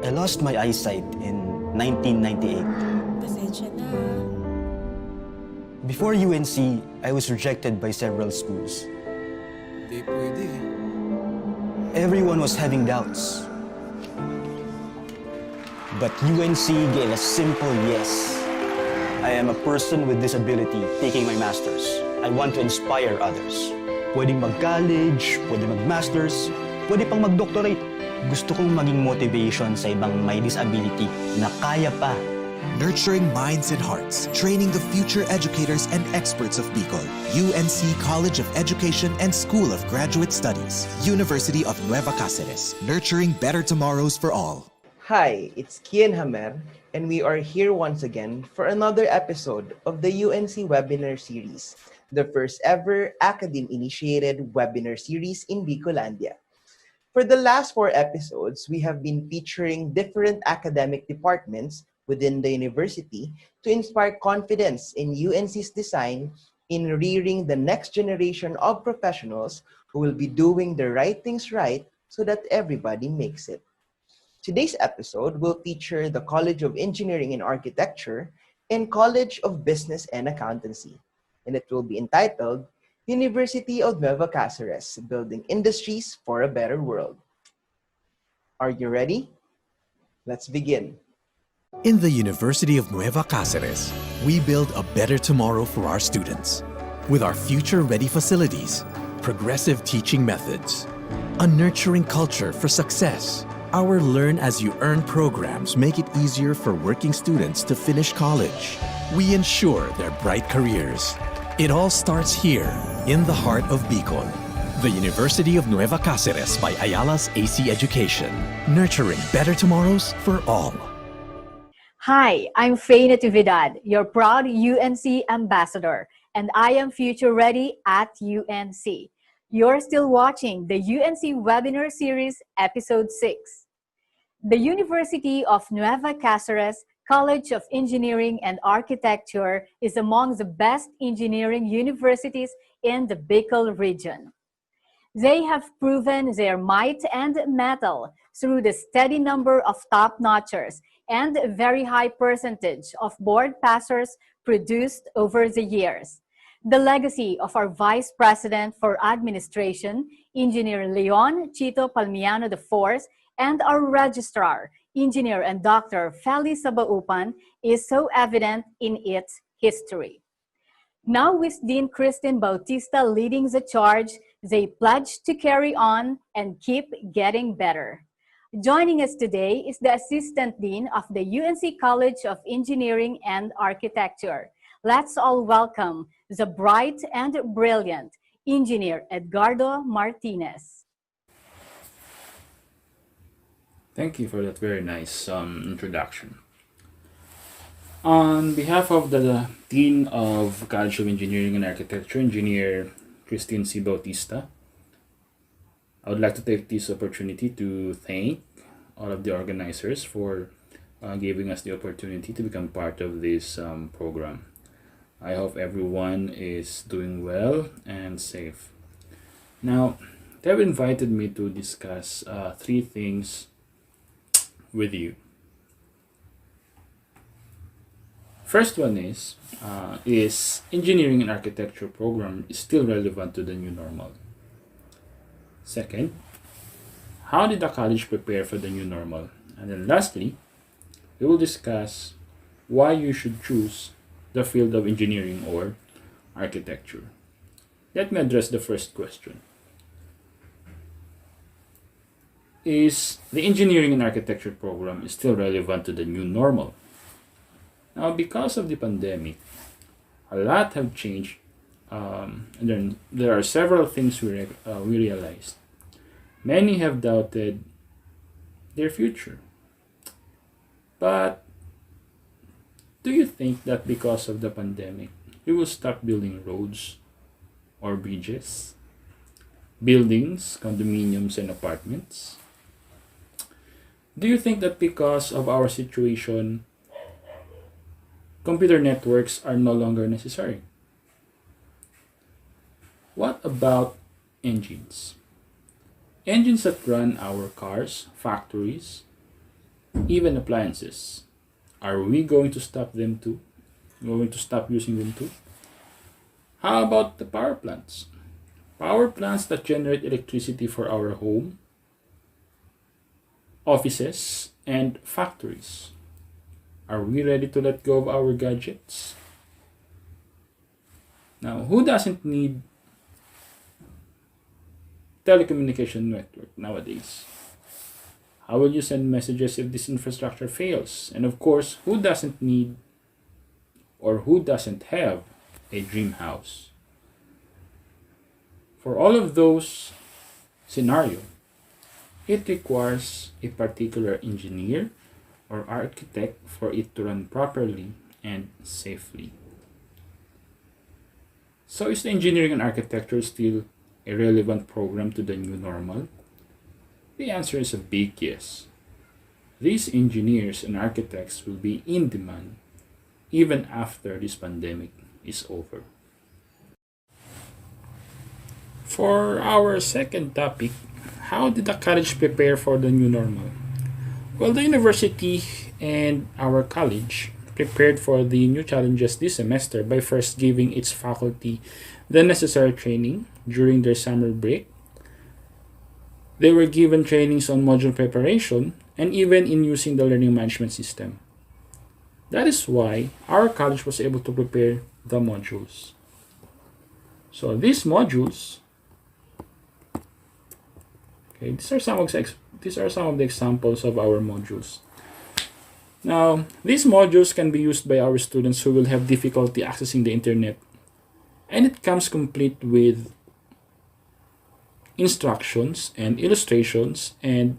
I lost my eyesight in 1998. Pasensya na. Before UNC, I was rejected by several schools. Hindi pwede eh. Everyone was having doubts. But UNC gave a simple yes. I am a person with disability taking my master's. I want to inspire others. Pwedeng mag-college, pwede mag-masters, pwede pang mag-doctorate. Gusto kong maging motivation sa ibang may disability na kaya pa. Nurturing minds and hearts, training the future educators and experts of Bicol. UNC College of Education and School of Graduate Studies. University of Nueva Caceres, nurturing better tomorrows for all. Hi, it's Kian Hamer, and we are here once again for another episode of the UNC webinar series, the first ever academe-initiated webinar series in Bicolandia. For the last 4 episodes, we have been featuring different academic departments within the university to inspire confidence in UNC's design in rearing the next generation of professionals who will be doing the right things right so that everybody makes it. Today's episode will feature the College of Engineering and Architecture and College of Business and Accountancy, and it will be entitled University of Nueva Caceres, Building Industries for a Better World. Are you ready? Let's begin. In the University of Nueva Caceres, we build a better tomorrow for our students. With our future-ready facilities, progressive teaching methods, a nurturing culture for success, our Learn As You Earn programs make it easier for working students to finish college. We ensure their bright careers. It all starts here, in the heart of Bicol. The University of Nueva Caceres by Ayala's AC Education, nurturing better tomorrows for all. Hi, I'm Faye Natividad, your proud UNC ambassador, and I am future ready at UNC. You're still watching the UNC webinar series, episode 6. The University of Nueva Caceres College of Engineering and Architecture is among the best engineering universities in the Bicol region. They have proven their might and mettle through the steady number of top-notchers and a very high percentage of board passers produced over the years. The legacy of our Vice President for Administration, Engineer Leon Chito Palmiano IV, and our Registrar, Engineer and Dr. 𝗪𝗪 is so evident in its history. Now with Dean Christine Bautista leading the charge, they pledge to carry on and keep getting better. Joining us today is the Assistant Dean of the UNC College of Engineering and Architecture. Let's all welcome the bright and brilliant Engineer Edgardo Martinez. Thank you for that very nice introduction. On behalf of the Dean of College of Engineering and Architecture, Engineer Christine C. Bautista, I would like to take this opportunity to thank all of the organizers for giving us the opportunity to become part of this program. I hope everyone is doing well and safe. Now, they have invited me to discuss 3 things with you. First one is engineering and architecture program is still relevant to the new normal? Second, how did the college prepare for the new normal? And then lastly, we will discuss why you should choose the field of engineering or architecture. Let me address the first question. Is the engineering and architecture program is still relevant to the new normal? Now, because of the pandemic, a lot have changed, and then there are several things we realized. Many have doubted their future. But do you think that because of the pandemic, we will stop building roads or bridges, buildings, condominiums, and apartments? Do you think that because of our situation, computer networks are no longer necessary? What about engines? Engines that run our cars, factories, even appliances. Are we going to stop them too? Going to stop using them too? How about the power plants? Power plants that generate electricity for our home, offices, and factories. Are we ready to let go of our gadgets? Now, who doesn't need telecommunication network nowadays? How will you send messages if this infrastructure fails? And of course, who doesn't need or who doesn't have a dream house? For all of those scenarios, it requires a particular engineer or architect for it to run properly and safely. So is the engineering and architecture still a relevant program to the new normal? The answer is a big yes. These engineers and architects will be in demand even after this pandemic is over. For our second topic, how did the college prepare for the new normal? Well, the university and our college prepared for the new challenges this semester by first giving its faculty the necessary training during their summer break. They were given trainings on module preparation and even in using the learning management system. That is why our college was able to prepare the modules. So these modules, okay, these are some of the examples of our modules. Now, these modules can be used by our students who will have difficulty accessing the internet, and it comes complete with instructions and illustrations and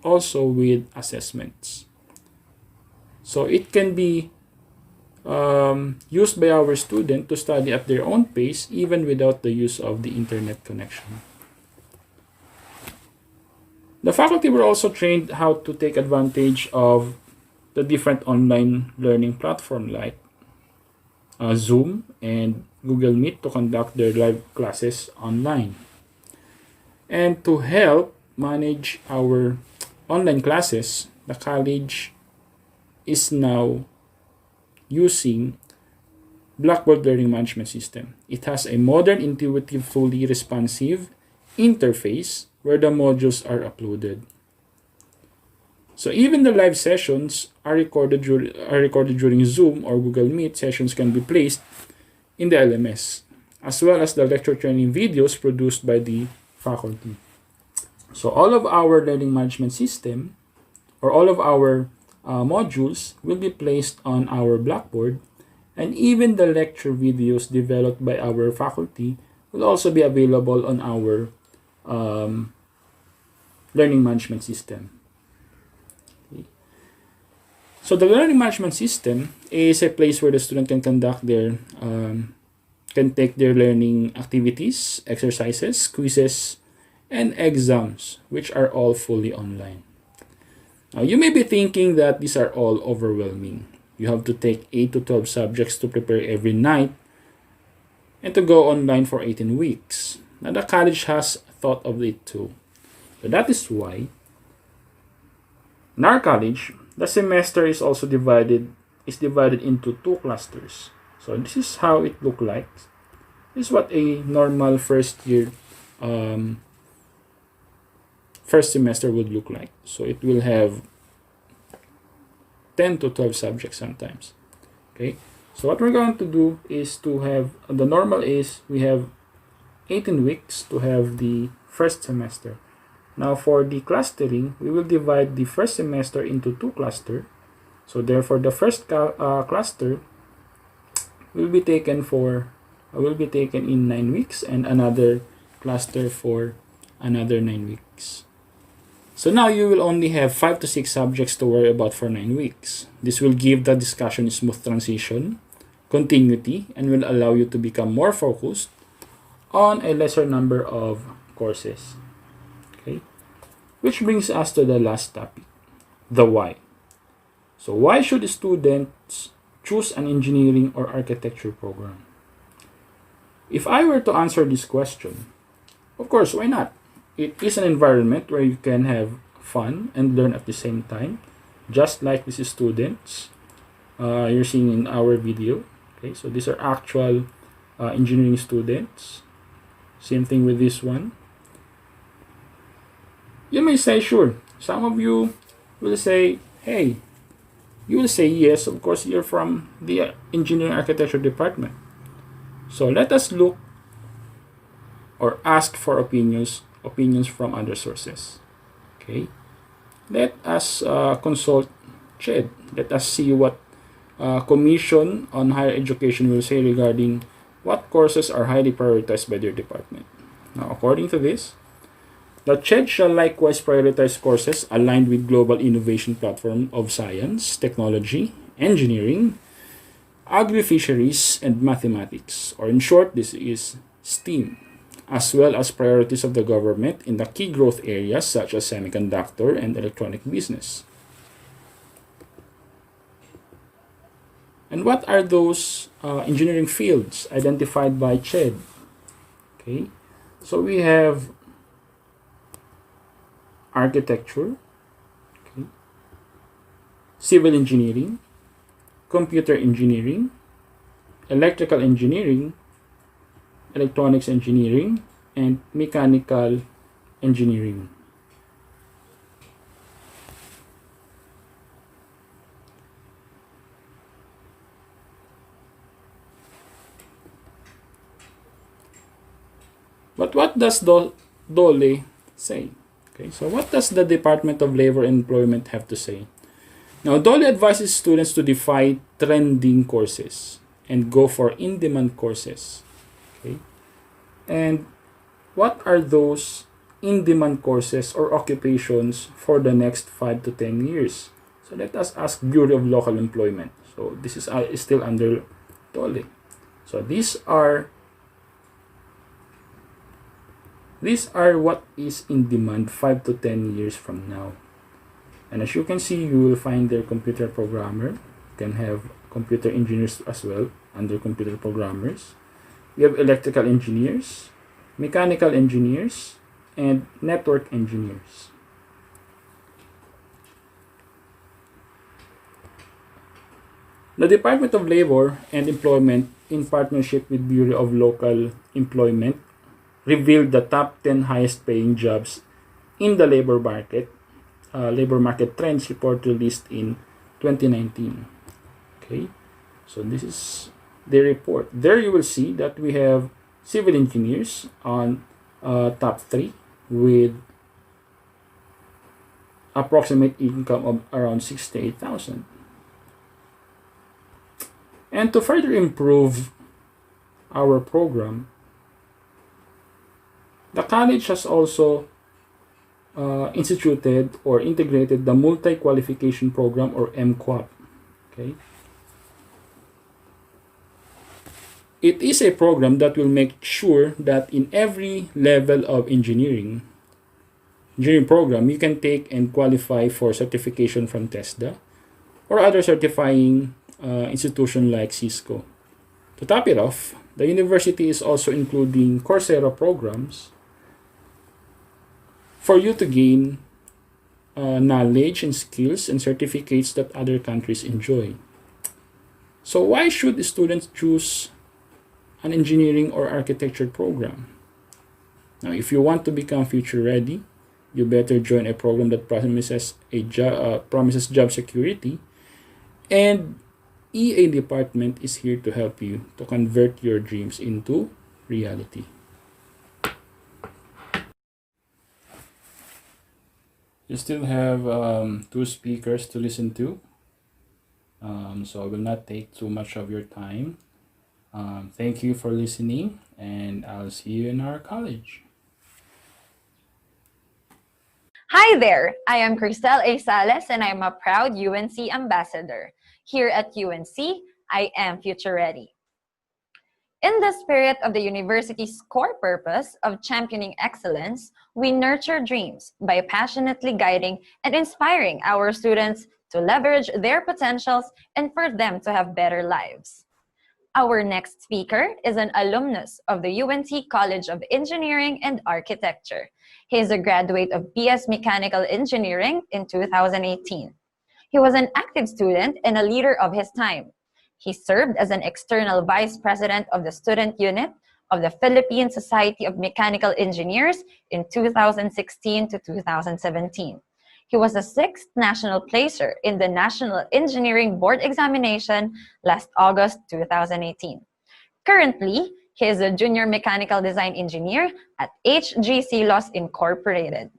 also with assessments. So it can be used by our student to study at their own pace even without the use of the internet connection. The faculty were also trained how to take advantage of the different online learning platforms like Zoom and Google Meet to conduct their live classes online. And to help manage our online classes, the college is now using Blackboard learning management system. It has a modern, intuitive, fully responsive interface where the modules are uploaded. So even the live sessions are recorded during Zoom or Google Meet. Sessions can be placed in the LMS, as well as the lecture training videos produced by the faculty. So all of our learning management system or all of our modules will be placed on our Blackboard, and even the lecture videos developed by our faculty will also be available on our learning management system. Okay. So the learning management system is a place where the student can conduct their can take their learning activities, exercises, quizzes, and exams, which are all fully online. Now, you may be thinking that these are all overwhelming. You have to take 8 to 12 subjects to prepare every night and to go online for 18 weeks. Now, the college has thought of it too. So that is why in our college, the semester is also divided into 2 clusters. So this is how it looks like. This is what a normal first semester would look like. So it will have 10 to 12 subjects sometimes. Okay. So what we're going to do is to have, the normal is we have 18 weeks to have the first semester. Now for the clustering, we will divide the first semester into 2 clusters. So therefore the first cluster will be taken in 9 weeks, and another cluster for another 9 weeks. So now you will only have 5 to 6 subjects to worry about for 9 weeks. This will give the discussion a smooth transition, continuity, and will allow you to become more focused on a lesser number of courses. Okay, which brings us to the last topic, the why. So why should students choose an engineering or architecture program? If I were to answer this question, of course, why not? It is an environment where you can have fun and learn at the same time. just like these students you're seeing in our video. Okay, so these are actual engineering students. Same thing with this one. You may say, sure, some of you will say, hey, you will say yes, of course you're from the engineering architecture department. So let us look or ask for opinions from other sources. Okay, let us consult 𝗪. Let us see what Commission on Higher Education will say regarding what courses are highly prioritized by their department. Now, according to this, the 𝗪 shall likewise prioritize courses aligned with global innovation platform of science, technology, engineering, agri-fisheries, and mathematics. Or in short, this is STEAM, as well as priorities of the government in the key growth areas such as semiconductor and electronic business. And what are those engineering fields identified by 𝗪? Okay, so we have architecture, okay, civil engineering, computer engineering, electrical engineering, electronics engineering, and mechanical engineering. But what does 𝗪𝗠𝗪 say? Okay, so what does the Department of Labor and Employment have to say? Now, 𝗪𝗠𝗪 advises students to define trending courses and go for in-demand courses. Okay, and what are those in-demand courses or occupations for the next 5 to 10 years? So let us ask Bureau of Local Employment. So this is still under 𝗪𝗠𝗪. So these are what is in demand 5 to 10 years from now. And as you can see, you will find their computer programmer. You can have computer engineers as well under computer programmers. We have electrical engineers, mechanical engineers, and network engineers. The Department of Labor and Employment, in partnership with Bureau of Local Employment, revealed the top 10 highest paying jobs in the labor market trends report released in 2019. Okay, so this is the report. There you will see that we have civil engineers on top 3 with approximate income of around 68,000. And to further improve our program, the college has also instituted or integrated the multi-qualification program, or MQuap. Okay, it is a program that will make sure that in every level of engineering program, you can take and qualify for certification from TESDA or other certifying institution like Cisco. To top it off, the university is also including Coursera programs for you to gain knowledge and skills and certificates that other countries enjoy. So why should students choose an engineering or architecture program? Now, if you want to become future ready, you better join a program that promises job security, and EA department is here to help you to convert your dreams into reality. You still have 2 speakers to listen to, so I will not take too much of your time. Thank you for listening, and I'll see you in our college. Hi there, I am 𝗪𝗓𝗄𝗧 and I'm a proud UNC ambassador. Here at UNC, I am future ready. In the spirit of the university's core purpose of championing excellence, we nurture dreams by passionately guiding and inspiring our students to leverage their potentials and for them to have better lives. Our next speaker is an alumnus of the UNC College of Engineering and Architecture. He is a graduate of BS Mechanical Engineering in 2018. He was an active student and a leader of his time. He served as an external vice president of the student unit of the Philippine Society of Mechanical Engineers in 2016 to 2017. He was the 6th national placer in the National Engineering Board examination last August 2018. Currently, he is a junior mechanical design engineer at 𝗪𝗂𝗂𝗍𝗏 Incorporated.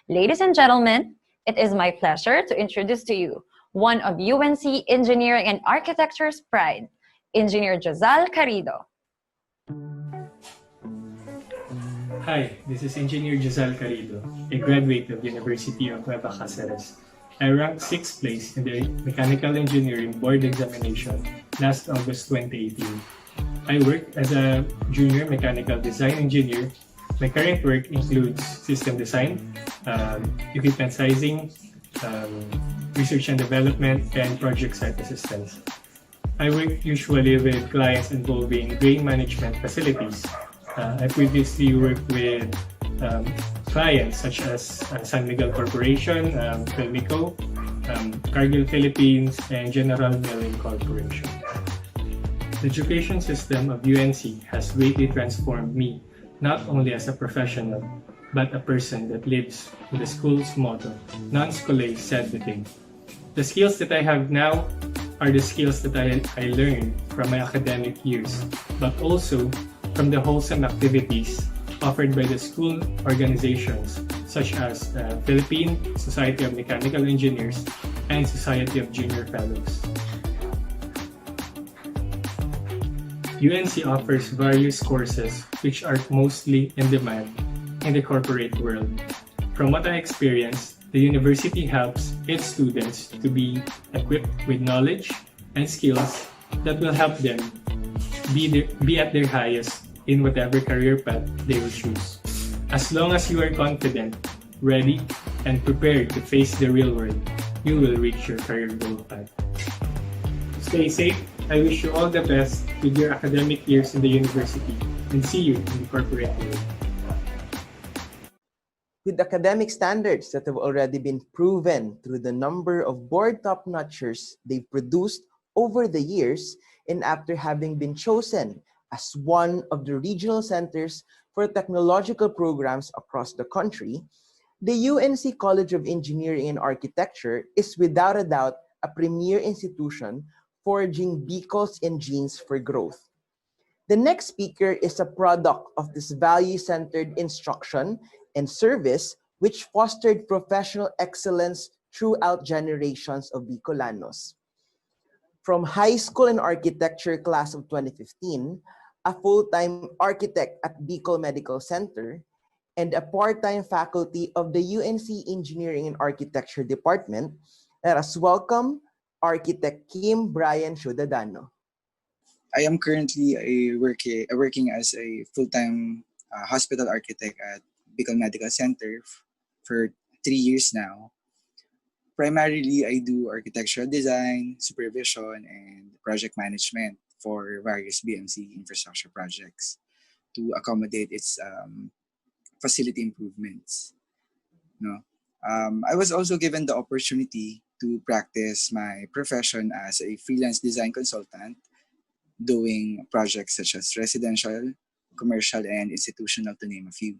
Ladies and gentlemen, it is my pleasure to introduce to you one of UNC Engineering and Architecture's pride, Engineer Gisele Carrido. Hi, this is Engineer Gisele Carrido, a graduate of University of Nueva Caceres. I ranked 6th place in the Mechanical Engineering Board examination last August 2018. I work as a junior mechanical design engineer. My current work includes system design, equipment sizing, research and development, and project site assistance. I work usually with clients involving grain management facilities. I previously worked with clients such as San Miguel Corporation, 𝗪𝗏𝗪𝗏, Cargill Philippines, and General Milling Corporation. The education system of UNC has greatly transformed me, not only as a professional, but a person that lives with the school's motto, non scholae sed vitam. The skills that I have now are the skills that I learned from my academic years, but also from the wholesome activities offered by the school organizations such as Philippine Society of Mechanical Engineers and Society of Junior Fellows. UNC offers various courses which are mostly in demand in the corporate world. From what I experienced, the university helps its students to be equipped with knowledge and skills that will help them be at their highest in whatever career path they will choose. As long as you are confident, ready, and prepared to face the real world, you will reach your career goal path. Stay safe. I wish you all the best with your academic years in the university, and see you in the corporate world. With academic standards that have already been proven through the number of board top-notchers they've produced over the years, and after having been chosen as one of the regional centers for technological programs across the country, the UNC College of Engineering and Architecture is without a doubt a premier institution forging beacons and genes for growth. The next speaker is a product of this value-centered instruction and service which fostered professional excellence throughout generations of Bicolanos. From high school and architecture class of 2015, a full-time architect at Bicol Medical Center, and a part-time faculty of the UNC Engineering and Architecture Department, let us welcome Architect Kim Brian Ciudadano. I am currently working as a full-time hospital architect at Bicol Medical Center for 3 years now. Primarily, I do architectural design, supervision, and project management for various BMC infrastructure projects to accommodate its facility improvements. No? I was also given the opportunity to practice my profession as a freelance design consultant, doing projects such as residential, commercial, and institutional, to name a few.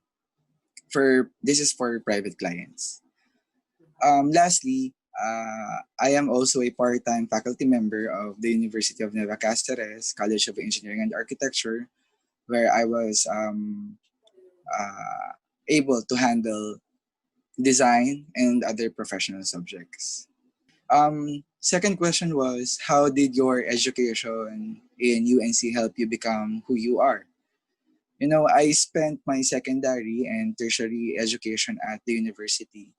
This is for private clients. Lastly, I am also a part-time faculty member of the University of Nueva Caceres College of Engineering and Architecture, where I was able to handle design and other professional subjects. Second question was, how did your education in UNC help you become who you are? You know, I spent my secondary and tertiary education at the university.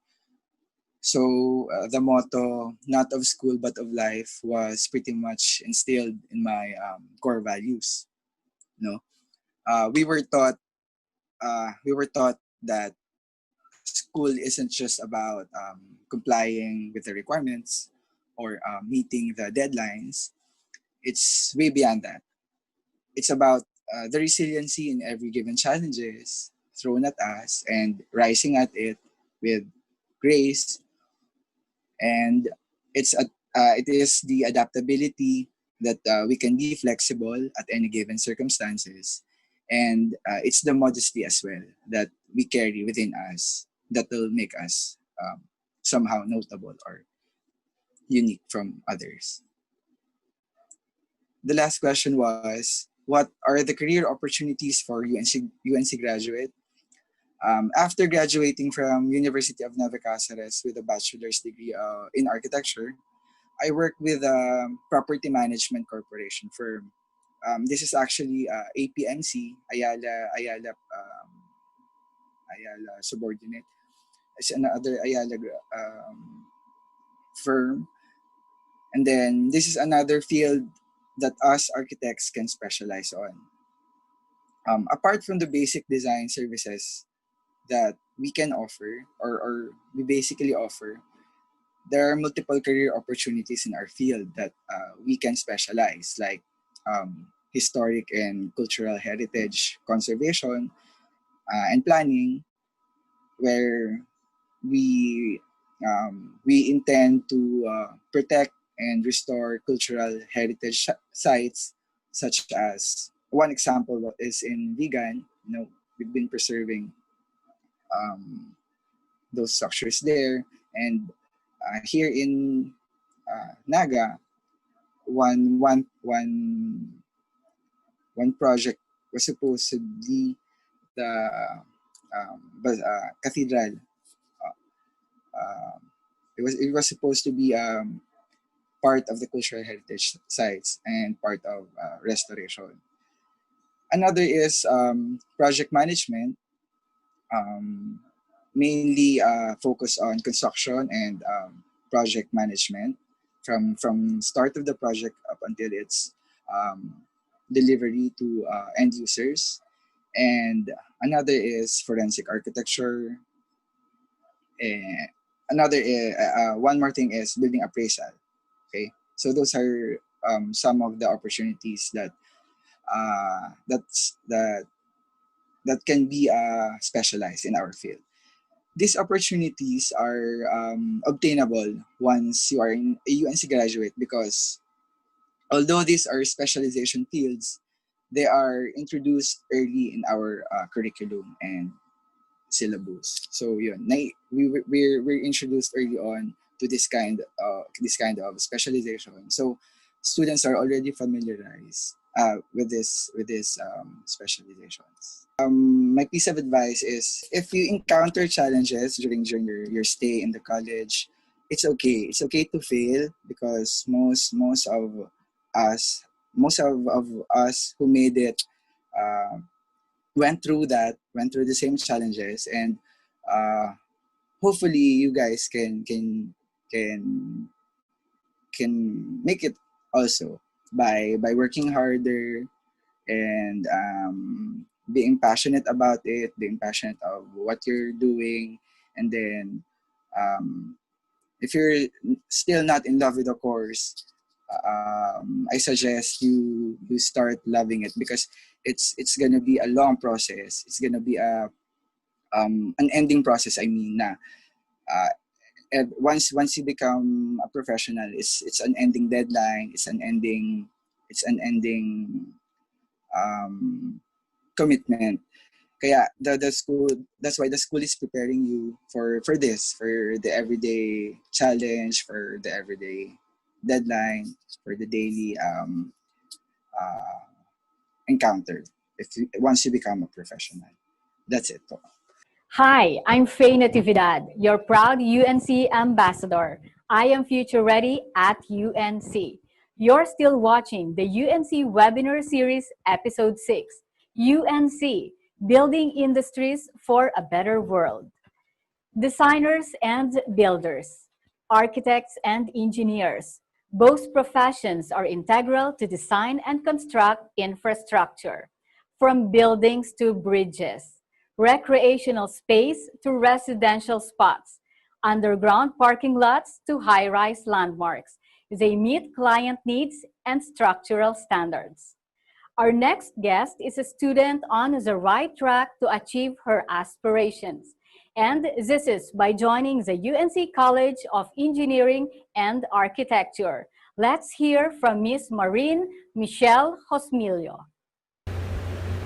So the motto, not of school but of life, was pretty much instilled in my core values. No, we were taught that school isn't just about complying with the requirements or meeting the deadlines. It's way beyond that. It's about the resiliency in every given challenges thrown at us and rising at it with grace and it is the adaptability that we can be flexible at any given circumstances, and it's the modesty as well that we carry within us that will make us somehow notable or unique from others. The last question was, what are the career opportunities for UNC graduate? After graduating from University of Nueva Caceres with a bachelor's degree in architecture, I work with a property management corporation firm. This is actually APMC, Ayala subordinate. It's another Ayala firm. And then this is another field that us architects can specialize on. Apart from the basic design services that we can offer or we basically offer, there are multiple career opportunities in our field that we can specialize, like historic and cultural heritage conservation and planning, where we intend to protect and restore cultural heritage sites, such as one example is in Vegan. We've been preserving those structures there, and here in Naga, one project was supposed to be the cathedral. It was supposed to be part of the cultural heritage sites and part of restoration. Another is project management, mainly focus on construction and project management from start of the project up until its delivery to end users. And another is forensic architecture. One more thing is building appraisal. Okay, so those are some of the opportunities that that can be specialized in our field. These opportunities are obtainable once you are a UNC graduate, because although these are specialization fields, they are introduced early in our curriculum and syllabus. So we're introduced early on to this kind of specialization. So students are already familiarized with this specializations. My piece of advice is, if you encounter challenges during your stay in the college, it's okay. It's okay to fail, because most of us who made it went through the same challenges, and hopefully you guys can make it also by working harder and being passionate about it, being passionate of what you're doing. And then if you're still not in love with the course, I suggest you start loving it, because it's gonna be a long process. It's gonna be an ending process. I mean, and once you become a professional, it's an ending deadline. It's an ending commitment. Kaya the school, that's why the school is preparing you for this, for the everyday challenge, for the everyday deadline, for the daily encounter once you become a professional. That's it. Hi, I'm Faye Natividad, your proud UNC ambassador. I am future ready at UNC. You're still watching the UNC webinar series, episode 6, UNC, Building Industries for a Better World. Designers and builders, architects and engineers, both professions are integral to design and construct infrastructure, from buildings to bridges, recreational space to residential spots, underground parking lots to high-rise landmarks. They meet client needs and structural standards. Our next guest is a student on the right track to achieve her aspirations. And this is by joining the UNC College of Engineering and Architecture. Let's hear from Ms. Marine Michelle Hosmilio.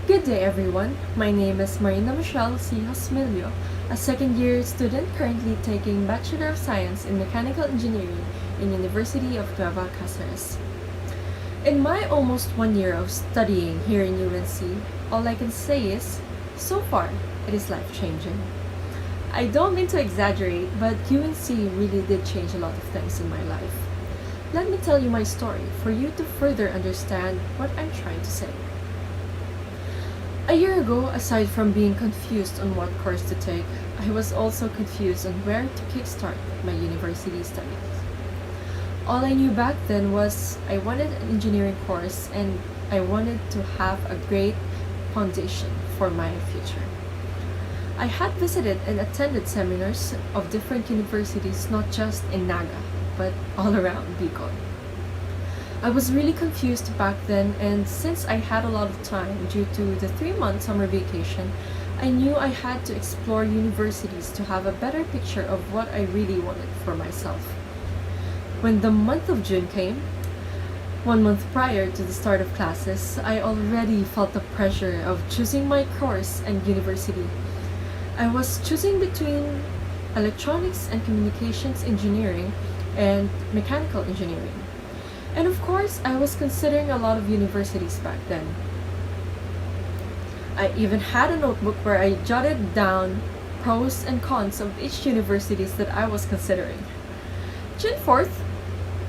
Good day, everyone. My name is Marina Michelle C. Hosmilio, a second-year student currently taking Bachelor of Science in Mechanical Engineering in University of Nueva, Caceres. In my almost 1 year of studying here in UNC, all I can say is, so far, it is life-changing. I don't mean to exaggerate, but UNC really did change a lot of things in my life. Let me tell you my story for you to further understand what I'm trying to say. A year ago, aside from being confused on what course to take, I was also confused on where to kickstart my university studies. All I knew back then was I wanted an engineering course and I wanted to have a great foundation for my future. I had visited and attended seminars of different universities, not just in Naga, but all around Bicol. I was really confused back then, and since I had a lot of time due to the 3-month summer vacation, I knew I had to explore universities to have a better picture of what I really wanted for myself. When the month of June came, 1 month prior to the start of classes, I already felt the pressure of choosing my course and university. I was choosing between electronics and communications engineering and mechanical engineering. And of course, I was considering a lot of universities back then. I even had a notebook where I jotted down pros and cons of each universities that I was considering. June 4th,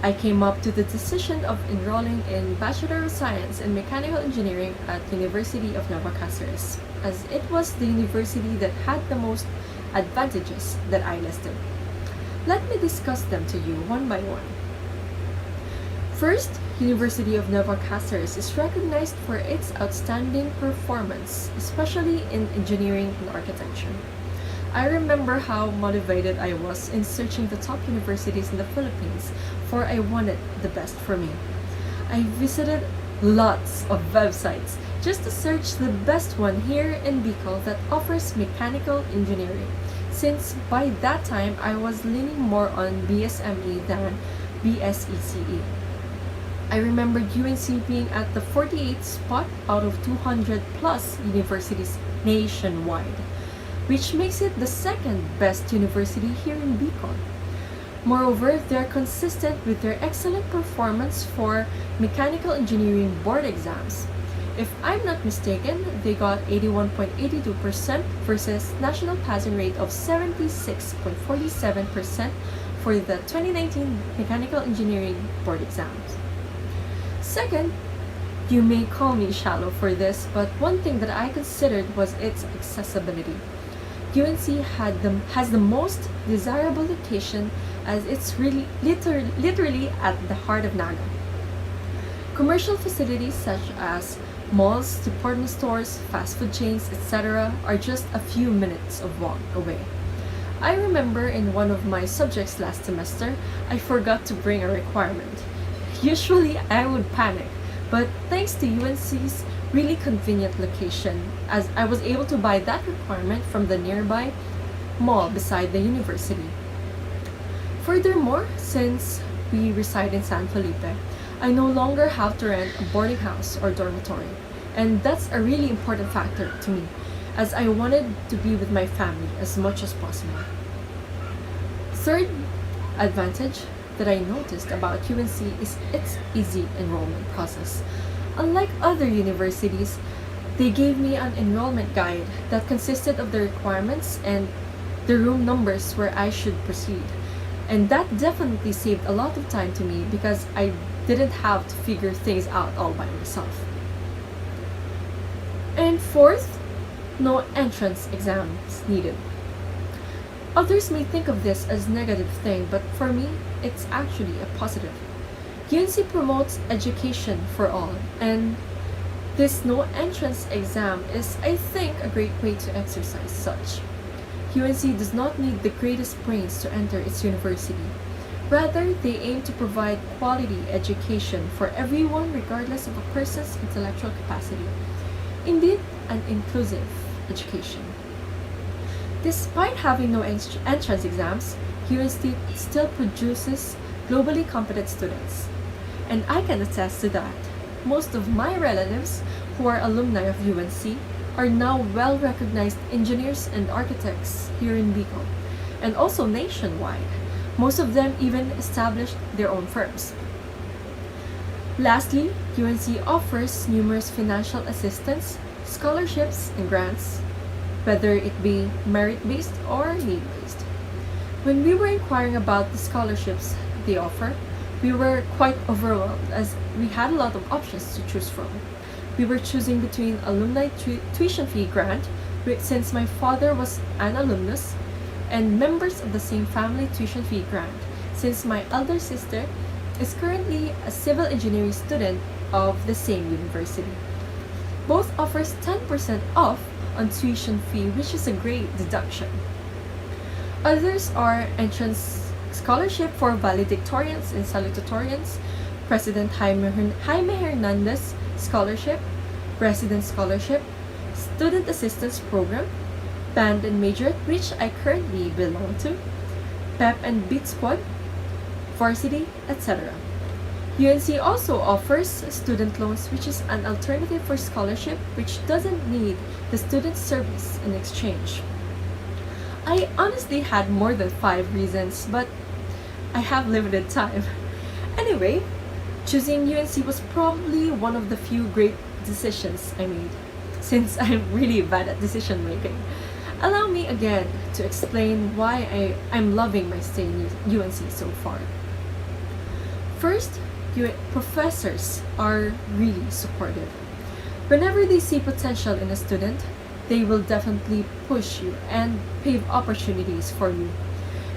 I came up to the decision of enrolling in Bachelor of Science in Mechanical Engineering at University of Nueva Caceres, as it was the university that had the most advantages that I listed. Let me discuss them to you one by one. First, University of Nueva Caceres is recognized for its outstanding performance, especially in engineering and architecture. I remember how motivated I was in searching the top universities in the Philippines, for I wanted the best for me. I visited lots of websites just to search the best one here in Bicol that offers mechanical engineering, since by that time I was leaning more on BSME than BSECE. I remembered UNC being at the 48th spot out of 200 plus universities nationwide, which makes it the second best university here in Bicol. Moreover, they're consistent with their excellent performance for mechanical engineering board exams. If I'm not mistaken, they got 81.82% versus national passing rate of 76.47% for the 2019 mechanical engineering board exams. Second, you may call me shallow for this, but one thing that I considered was its accessibility. UNC has the most desirable location, as it's really literally at the heart of Naga. Commercial facilities such as malls, department stores, fast food chains, etc. are just a few minutes of walk away. I remember in one of my subjects last semester, I forgot to bring a requirement. Usually I would panic, but thanks to UNC's really convenient location, as I was able to buy that requirement from the nearby mall beside the university. Furthermore, since we reside in San Felipe, I no longer have to rent a boarding house or dormitory, and that's a really important factor to me, as I wanted to be with my family as much as possible. Third advantage that I noticed about UNC is its easy enrollment process. Unlike other universities, they gave me an enrollment guide that consisted of the requirements and the room numbers where I should proceed. And that definitely saved a lot of time to me because I didn't have to figure things out all by myself. And fourth, no entrance exams needed. Others may think of this as a negative thing, but for me, it's actually a positive. UNC promotes education for all, and this no entrance exam is, I think, a great way to exercise such. UNC does not need the greatest brains to enter its university. Rather, they aim to provide quality education for everyone regardless of a person's intellectual capacity. Indeed, an inclusive education. Despite having no entrance exams, UNC still produces globally competent students. And I can attest to that. Most of my relatives who are alumni of UNC are now well-recognized engineers and architects here in Bicol, and also nationwide. Most of them even established their own firms. Lastly, UNC offers numerous financial assistance, scholarships, and grants, whether it be merit-based or need-based. When we were inquiring about the scholarships they offer, we were quite overwhelmed as we had a lot of options to choose from. We were choosing between alumni tuition fee grant, since my father was an alumnus, and members of the same family tuition fee grant, since my elder sister is currently a civil engineering student of the same university. Both offers 10% off on tuition fee, which is a great deduction. Others are entrance scholarship for valedictorians and salutatorians, President Jaime Hernandez Scholarship, Resident Scholarship, Student Assistance Program, Band and Major, which I currently belong to, Pep and Beat Squad, Varsity, etc. UNC also offers student loans, which is an alternative for scholarship which doesn't need the student service in exchange. I honestly had more than 5 reasons, but I have limited time. Anyway, choosing UNC was probably one of the few great decisions I made, since I'm really bad at decision making. Allow me again to explain why I'm loving my stay in UNC so far. First, professors are really supportive. Whenever they see potential in a student, they will definitely push you and pave opportunities for you.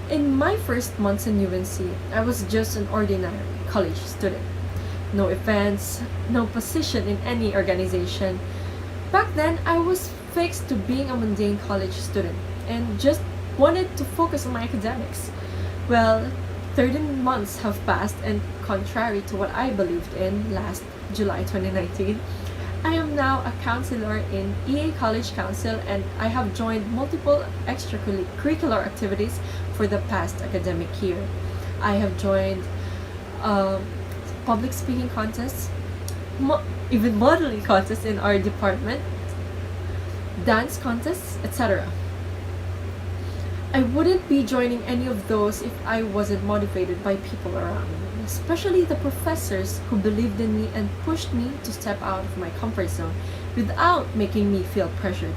In my first months in UNC, I was just an ordinary college student. No events, no position in any organization. Back then, I was fixed to being a mundane college student and just wanted to focus on my academics. Well, 13 months have passed, and contrary to what I believed in last July 2019, I am now a counselor in EA College Council, and I have joined multiple extracurricular activities for the past academic year. I have joined public speaking contests, even modeling contests in our department, dance contests, etc. I wouldn't be joining any of those if I wasn't motivated by people around me, especially the professors who believed in me and pushed me to step out of my comfort zone without making me feel pressured.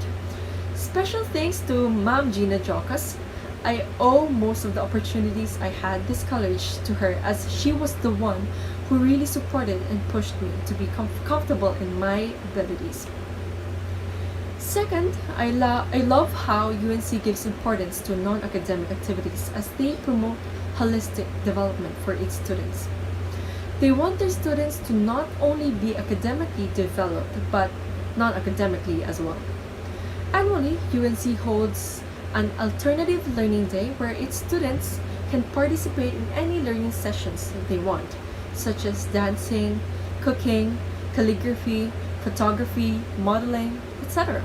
Special thanks to Ma'am Gina Jocas. I owe most of the opportunities I had this college to her, as she was the one who really supported and pushed me to be comfortable in my abilities. Second, I love how UNC gives importance to non-academic activities as they promote holistic development for its students. They want their students to not only be academically developed, but non-academically as well. Annually, UNC holds an alternative learning day where its students can participate in any learning sessions they want, such as dancing, cooking, calligraphy, photography, modeling, etc.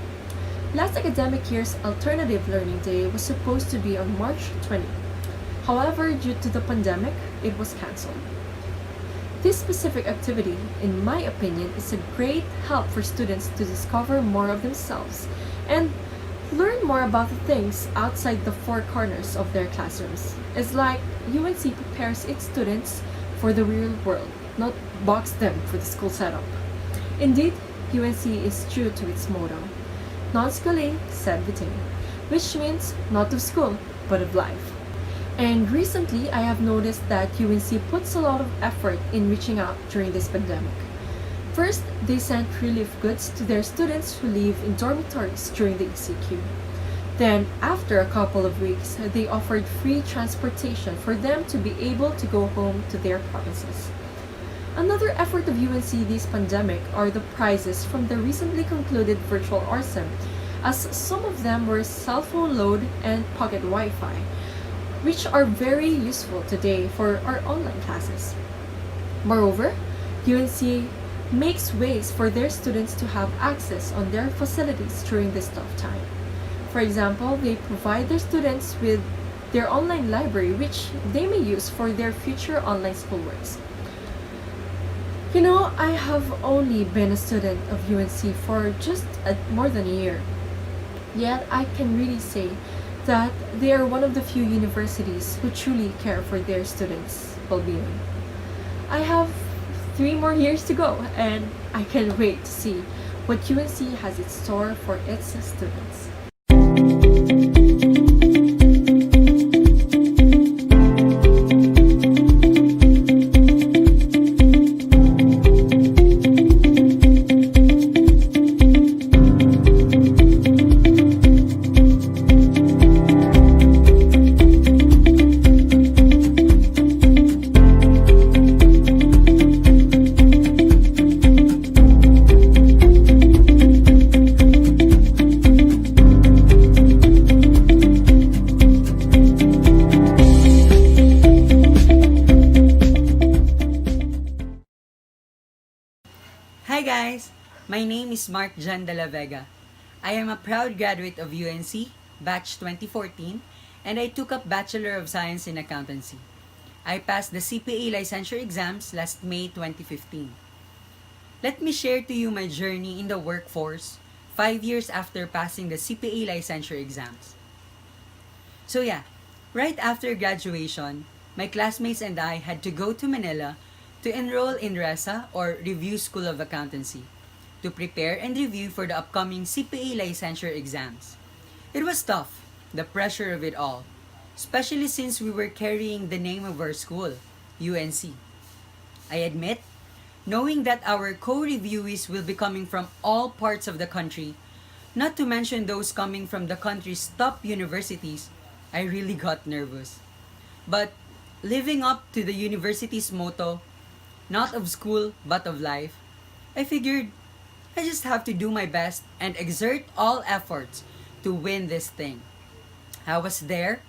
Last academic year's alternative learning day was supposed to be on March 20. However, due to the pandemic, it was cancelled. This specific activity, in my opinion, is a great help for students to discover more of themselves and learn more about the things outside the four corners of their classrooms. It's like UNC prepares its students for the real world, not box them for the school setup. Indeed, UNC is true to its motto, non scolae sed vitae, which means not of school, but of life. And recently, I have noticed that UNC puts a lot of effort in reaching out during this pandemic. First, they sent relief goods to their students who live in dormitories during the ECQ. Then, after a couple of weeks, they offered free transportation for them to be able to go home to their provinces. Another effort of UNC this pandemic are the prizes from the recently concluded virtual ORSEM, as some of them were cell phone load and pocket Wi-Fi, which are very useful today for our online classes. Moreover, UNC makes ways for their students to have access on their facilities during this tough time. For example, they provide their students with their online library, which they may use for their future online schoolworks. You know, I have only been a student of UNC for just more than a year. Yet I can really say that they are one of the few universities who truly care for their students' well-being. I have 3 more years to go, and I can't wait to see what UNC has in store for its students. Hi guys! My name is Marc 𝗪𝗏𝗪𝗏. I am a proud graduate of UNC, batch 2014, and I took up Bachelor of Science in Accountancy. I passed the CPA licensure exams last May 2015. Let me share to you my journey in the workforce 5 years after passing the CPA licensure exams. So yeah, right after graduation, my classmates and I had to go to Manila to enroll in RESA or Review School of Accountancy to prepare and review for the upcoming CPA licensure exams. It was tough, the pressure of it all, especially since we were carrying the name of our school, UNC. I admit, knowing that our co-reviewees will be coming from all parts of the country, not to mention those coming from the country's top universities, I really got nervous. But living up to the university's motto, not of school but of life, I figured I just have to do my best and exert all efforts to win this thing. I was there,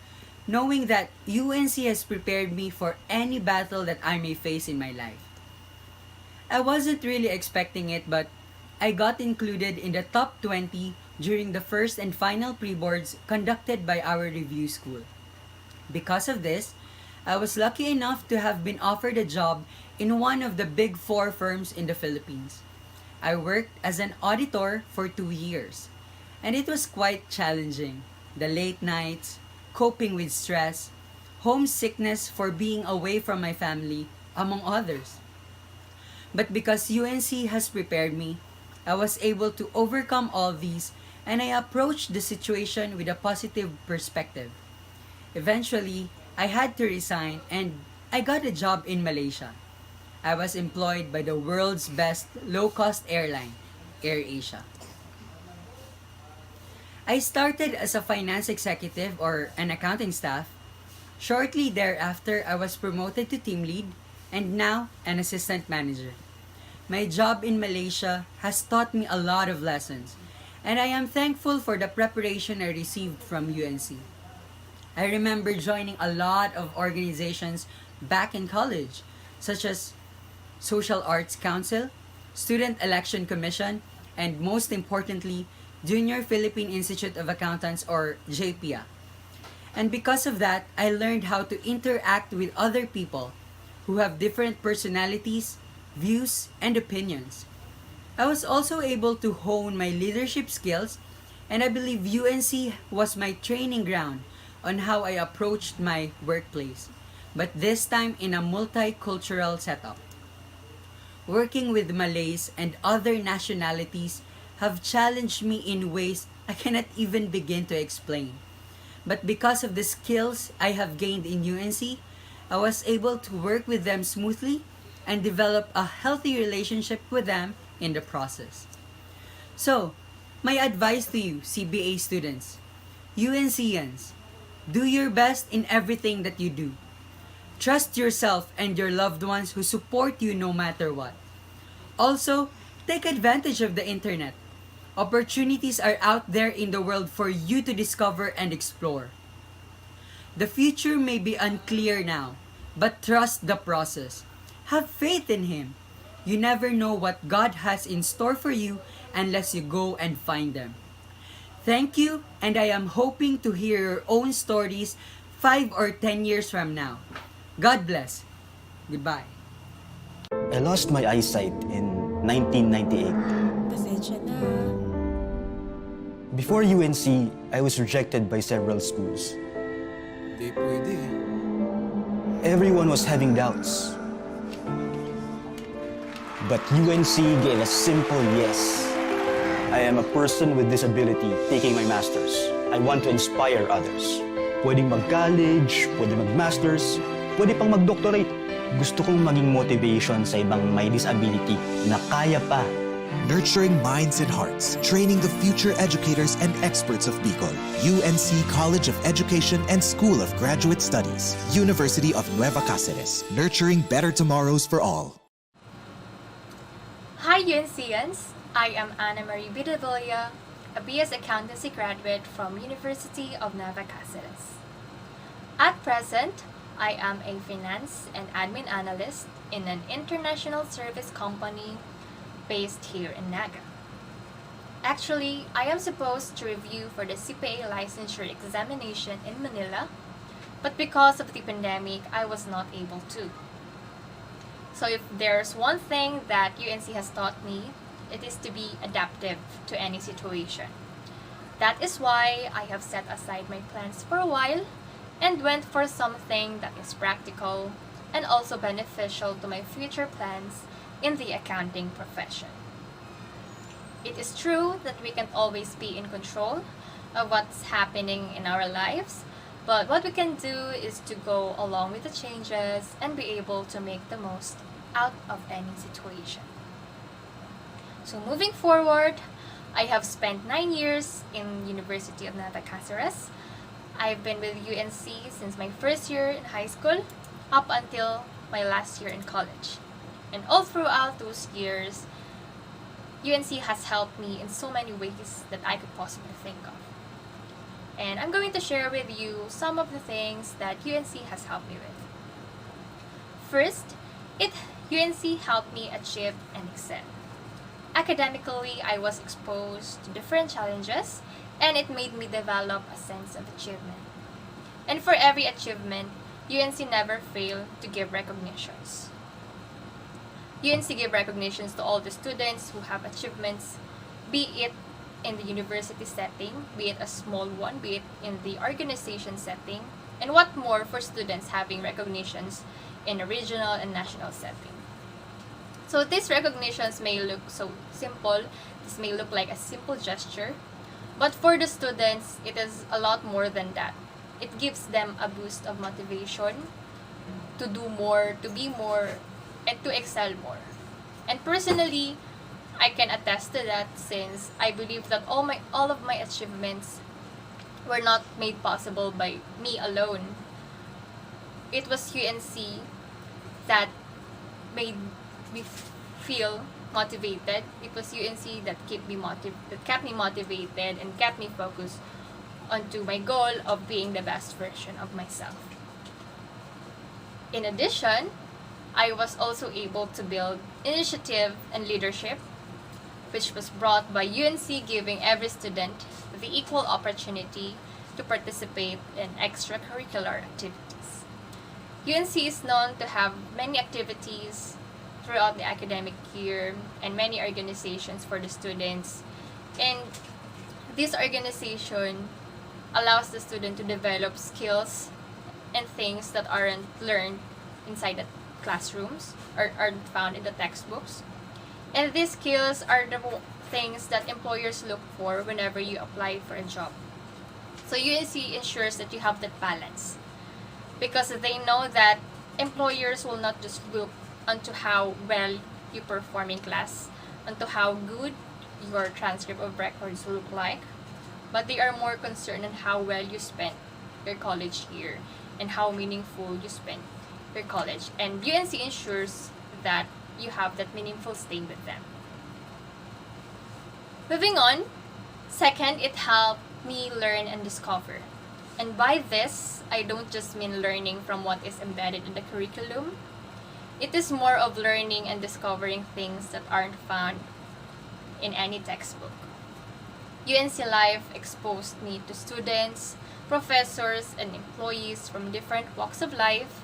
knowing that UNC has prepared me for any battle that I may face in my life. I wasn't really expecting it, but I got included in the top 20 during the first and final pre-boards conducted by our review school. Because of this, I was lucky enough to have been offered a job in one of the big 4 firms in the Philippines. I worked as an auditor for 2 years, and it was quite challenging. The late nights, coping with stress, homesickness for being away from my family, among others. But because UNC has prepared me, I was able to overcome all these, and I approached the situation with a positive perspective. Eventually, I had to resign and I got a job in Malaysia. I was employed by the world's best low-cost airline, AirAsia. I started as a finance executive or an accounting staff. Shortly thereafter, I was promoted to team lead and now an assistant manager. My job in Malaysia has taught me a lot of lessons, and I am thankful for the preparation I received from UNC. I remember joining a lot of organizations back in college, such as Social Arts Council, Student Election Commission, and most importantly, Junior Philippine Institute of Accountants or JPA. And because of that, I learned how to interact with other people who have different personalities, views, and opinions. I was also able to hone my leadership skills, and I believe UNC was my training ground on how I approached my workplace, but this time in a multicultural setup. Working with Malays and other nationalities have challenged me in ways I cannot even begin to explain. But because of the skills I have gained in UNC, I was able to work with them smoothly and develop a healthy relationship with them in the process. So, my advice to you, CBA students, UNCians, do your best in everything that you do. Trust yourself and your loved ones who support you no matter what. Also, take advantage of the internet. Opportunities are out there in the world for you to discover and explore. The future may be unclear now, but trust the process. Have faith in Him. You never know what God has in store for you unless you go and find them. Thank you, and I am hoping to hear your own stories 5 or 10 years from now. God bless. Goodbye. I lost my eyesight in 1998. Pasensya na. Before UNC, I was rejected by several schools. Di pwede. Everyone was having doubts. But UNC gave a simple yes. I am a person with disability taking my master's. I want to inspire others. Pwedeng mag-college, pwedeng mag-masters, pwede pang mag-doctorate. Gusto kong maging motivation sa ibang may disability na kaya pa. Nurturing minds and hearts, training the future educators and experts of Bicol. UNC College of Education and School of Graduate Studies. University of Nueva Caceres. Nurturing better tomorrows for all. Hi UNCians, I am 𝗪𝗏𝗪𝗍𝗍𝗍𝗏, a BS Accountancy graduate from University of Nueva Caceres. At present, I am a finance and admin analyst in an international service company based here in Naga. Actually, I am supposed to review for the CPA licensure examination in Manila, but because of the pandemic, I was not able to. So if there's one thing that UNC has taught me, it is to be adaptive to any situation. That is why I have set aside my plans for a while and went for something that is practical and also beneficial to my future plans in the accounting profession. It is true that we can't always be in control of what's happening in our lives, but what we can do is to go along with the changes and be able to make the most out of any situation. So moving forward, I have spent 9 years in University of Nueva Caceres. I've been with UNC since my first year in high school up until my last year in college. And all throughout those years, UNC has helped me in so many ways that I could possibly think of. And I'm going to share with you some of the things that UNC has helped me with. First, UNC helped me achieve and excel. Academically, I was exposed to different challenges, and it made me develop a sense of achievement. And for every achievement, UNC never failed to give recognitions. UNC gave recognitions to all the students who have achievements, be it in the university setting, be it a small one, be it in the organization setting, and what more for students having recognitions in a regional and national setting. So these recognitions may look so simple, this may look like a simple gesture, but for the students, it is a lot more than that. It gives them a boost of motivation to do more, to be more, and to excel more. And personally, I can attest to that since I believe that all of my achievements were not made possible by me alone. It was UNC that made me feel motivated. It was UNC that kept me motivated and kept me focused onto my goal of being the best version of myself. In addition, I was also able to build initiative and leadership, which was brought by UNC giving every student the equal opportunity to participate in extracurricular activities. UNC is known to have many activities throughout the academic year and many organizations for the students. And this organization allows the student to develop skills and things that aren't learned inside the classrooms or aren't found in the textbooks. And these skills are the things that employers look for whenever you apply for a job. So UNC ensures that you have that balance, because they know that employers will not just look onto how well you perform in class, onto how good your transcript of records look like, but they are more concerned on how well you spent your college year and how meaningful you spent your college. And UNC ensures that you have that meaningful stay with them. Moving on, second, it helped me learn and discover. And by this, I don't just mean learning from what is embedded in the curriculum. It is more of learning and discovering things that aren't found in any textbook. UNC life exposed me to students, professors, and employees from different walks of life,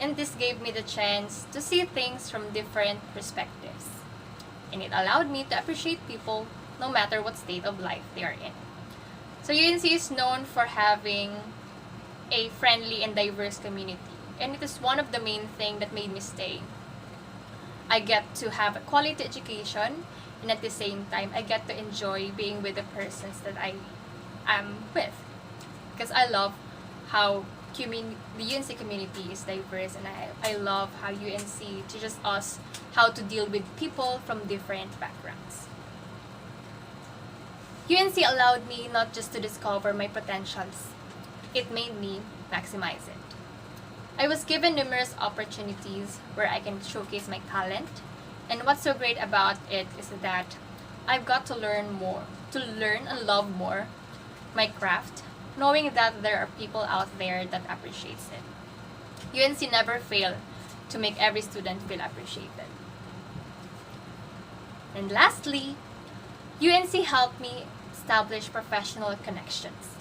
and this gave me the chance to see things from different perspectives. And it allowed me to appreciate people no matter what state of life they are in. So UNC is known for having a friendly and diverse community, and it is one of the main things that made me stay. I get to have a quality education, and at the same time, I get to enjoy being with the persons that I am with. Because I love how the UNC community is diverse, and I love how UNC teaches us how to deal with people from different backgrounds. UNC allowed me not just to discover my potentials, it made me maximize it. I was given numerous opportunities where I can showcase my talent, and what's so great about it is that I've got to learn and love more my craft, knowing that there are people out there that appreciates it. UNC never failed to make every student feel appreciated. And lastly, UNC helped me establish professional connections.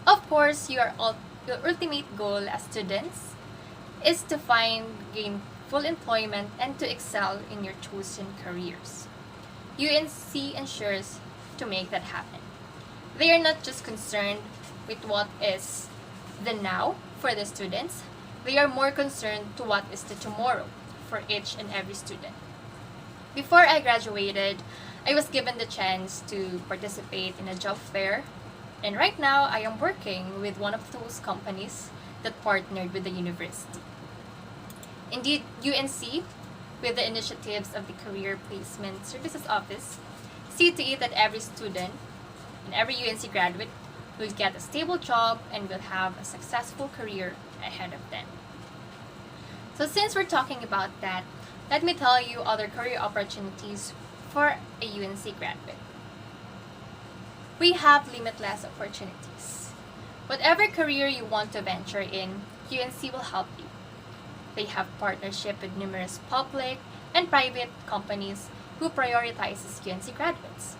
Of course, your ultimate goal as students is to gain full employment and to excel in your chosen careers. UNC ensures to make that happen. They are not just concerned with what is the now for the students, they are more concerned to what is the tomorrow for each and every student. Before I graduated, I was given the chance to participate in a job fair, and right now I am working with one of those companies that partnered with the university. Indeed, UNC, with the initiatives of the Career Placement Services Office, see to it that every student and every UNC graduate will get a stable job and will have a successful career ahead of them. So since we're talking about that, let me tell you other career opportunities for a UNC graduate. We have limitless opportunities. Whatever career you want to venture in, UNC will help you. They have partnership with numerous public and private companies who prioritizes UNC graduates.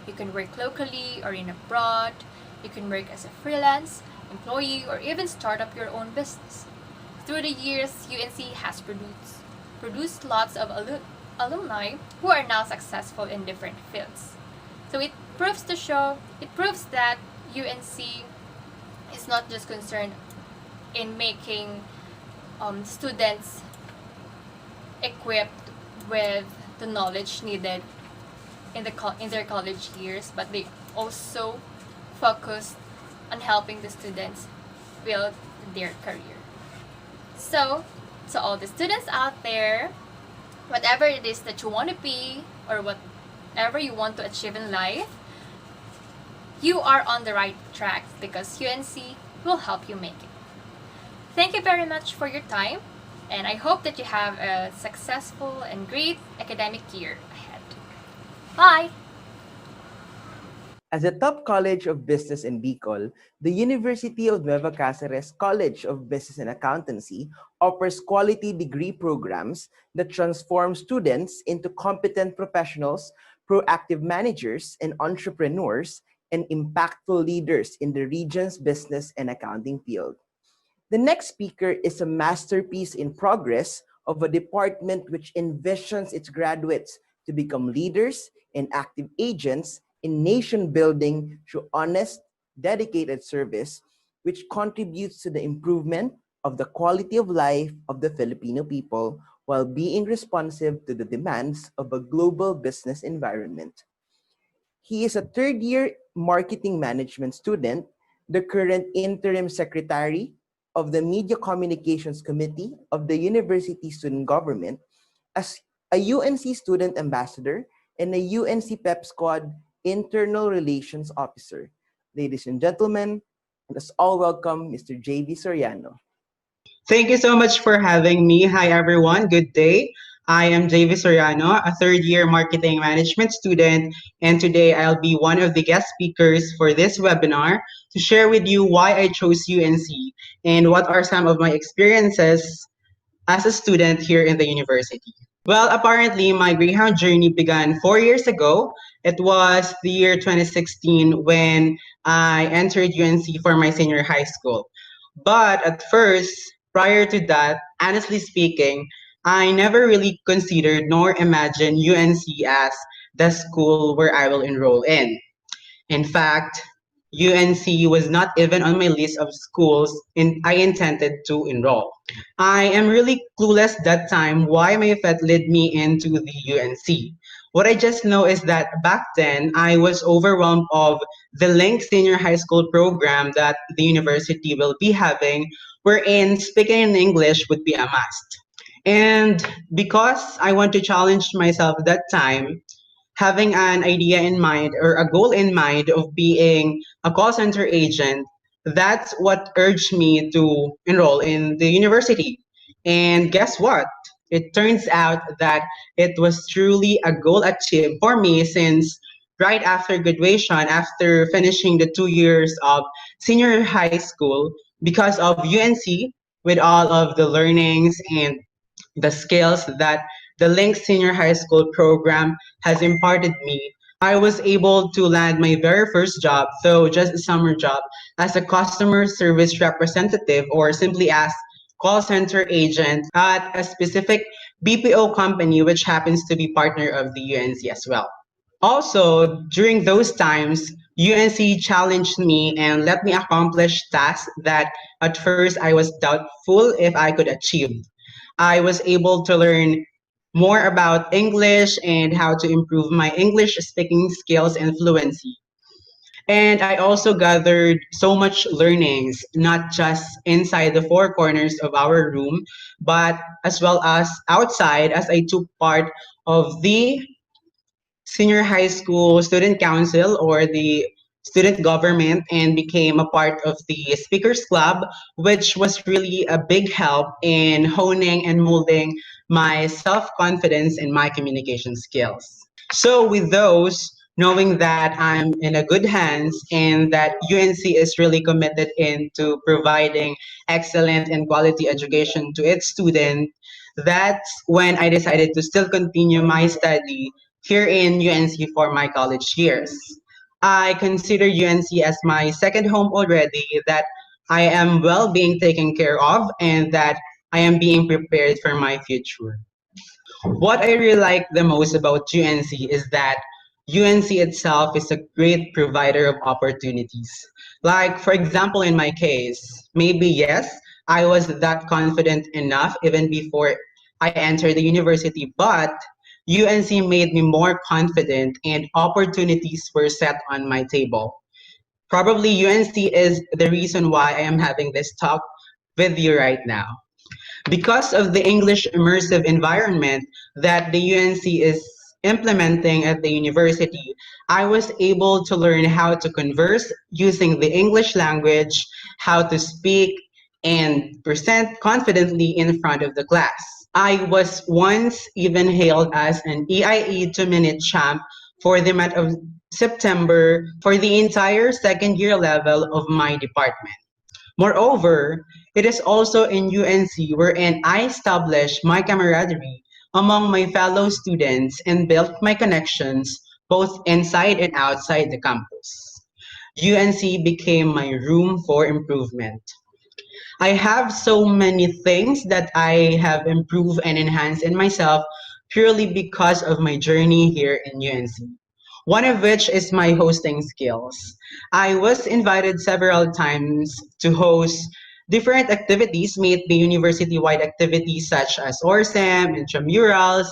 You can work locally or in abroad. You can work as a freelance, employee, or even start up your own business. Through the years, UNC has produced lots of alumni who are now successful in different fields. So it proves that UNC is not just concerned in making students equipped with the knowledge needed in their college years, but they also focus on helping the students build their career. So, to all the students out there, whatever it is that you want to be or whatever you want to achieve in life, you are on the right track because UNC will help you make it. Thank you very much for your time, and I hope that you have a successful and great academic year ahead. Bye! As a top college of business in Bicol, the University of Nueva Caceres College of Business and Accountancy offers quality degree programs that transform students into competent professionals, proactive managers and entrepreneurs, and impactful leaders in the region's business and accounting field. The next speaker is a masterpiece in progress of a department which envisions its graduates to become leaders and active agents in nation building through honest, dedicated service, which contributes to the improvement of the quality of life of the Filipino people while being responsive to the demands of a global business environment. He is a third-year marketing management student, the current interim secretary of the Media Communications Committee of the University Student Government, as a UNC Student Ambassador, and a UNC Pep Squad Internal Relations Officer. Ladies and gentlemen, let us all welcome Mr. J.V. Soriano. Thank you so much for having me. Hi, everyone. Good day. I am J.V. Soriano, a third-year marketing management student, and today I'll be one of the guest speakers for this webinar to share with you why I chose UNC and what are some of my experiences as a student here in the university. Well, apparently, my Greyhound journey began 4 years ago. It was the year 2016 when I entered UNC for my senior high school. But at first, prior to that, honestly speaking, I never really considered nor imagined UNC as the school where I will enroll in. In fact, UNC was not even on my list of schools I intended to enroll. I am really clueless that time why my fate led me into the UNC. What I just know is that back then I was overwhelmed of the Link Senior High School program that the university will be having, wherein speaking in English would be a must. And because I want to challenge myself that time, having an idea in mind or a goal in mind of being a call center agent, that's what urged me to enroll in the university. And guess what? It turns out that it was truly a goal achieved for me since right after graduation, after finishing the 2 years of senior high school, because of UNC, with all of the learnings and the skills that the Link Senior High School program has imparted me, I was able to land my very first job, though just a summer job, as a customer service representative or simply as call center agent at a specific BPO company which happens to be partner of the UNC as well. Also, during those times, UNC challenged me and let me accomplish tasks that at first I was doubtful if I could achieve. I was able to learn more about English and how to improve my English speaking skills and fluency. And I also gathered so much learnings, not just inside the four corners of our room, but as well as outside as I took part of the senior high school student council or the student government and became a part of the speakers club, which was really a big help in honing and molding my self-confidence and my communication skills. So with those, knowing that I'm in a good hands and that UNC is really committed into providing excellent and quality education to its students, that's when I decided to still continue my study here in UNC for my college years. I consider UNC as my second home already, that I am well being taken care of and that I am being prepared for my future. What I really like the most about UNC is that UNC itself is a great provider of opportunities. Like, for example, in my case, maybe yes, I was that confident enough even before I entered the university, but UNC made me more confident and opportunities were set on my table. Probably UNC is the reason why I am having this talk with you right now. Because of the English immersive environment that the UNC is implementing at the university, I was able to learn how to converse using the English language, how to speak and present confidently in front of the class. I was once even hailed as an EIE 2-minute champ for the month of September for the entire second year level of my department. Moreover, it is also in UNC wherein I established my camaraderie among my fellow students and built my connections both inside and outside the campus. UNC became my room for improvement. I have so many things that I have improved and enhanced in myself purely because of my journey here in UNC. One of which is my hosting skills. I was invited several times to host different activities, may it be university-wide activities such as ORSEM, intramurals,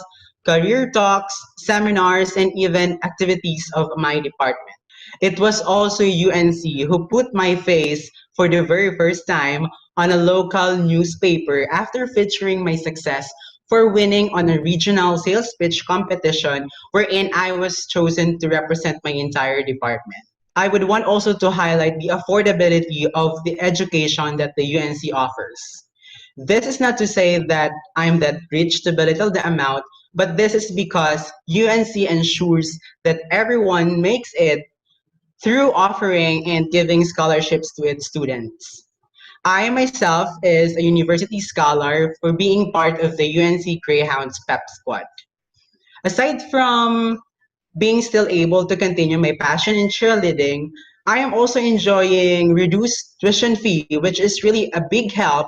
career talks, seminars, and even activities of my department. It was also UNC who put my face for the very first time on a local newspaper after featuring my success for winning on a regional sales pitch competition wherein I was chosen to represent my entire department. I would want also to highlight the affordability of the education that the UNC offers. This is not to say that I'm that rich to belittle the amount, but this is because UNC ensures that everyone makes it through offering and giving scholarships to its students. I myself is a university scholar for being part of the UNC Greyhounds PEP squad. Aside from being still able to continue my passion in cheerleading, I am also enjoying reduced tuition fee, which is really a big help,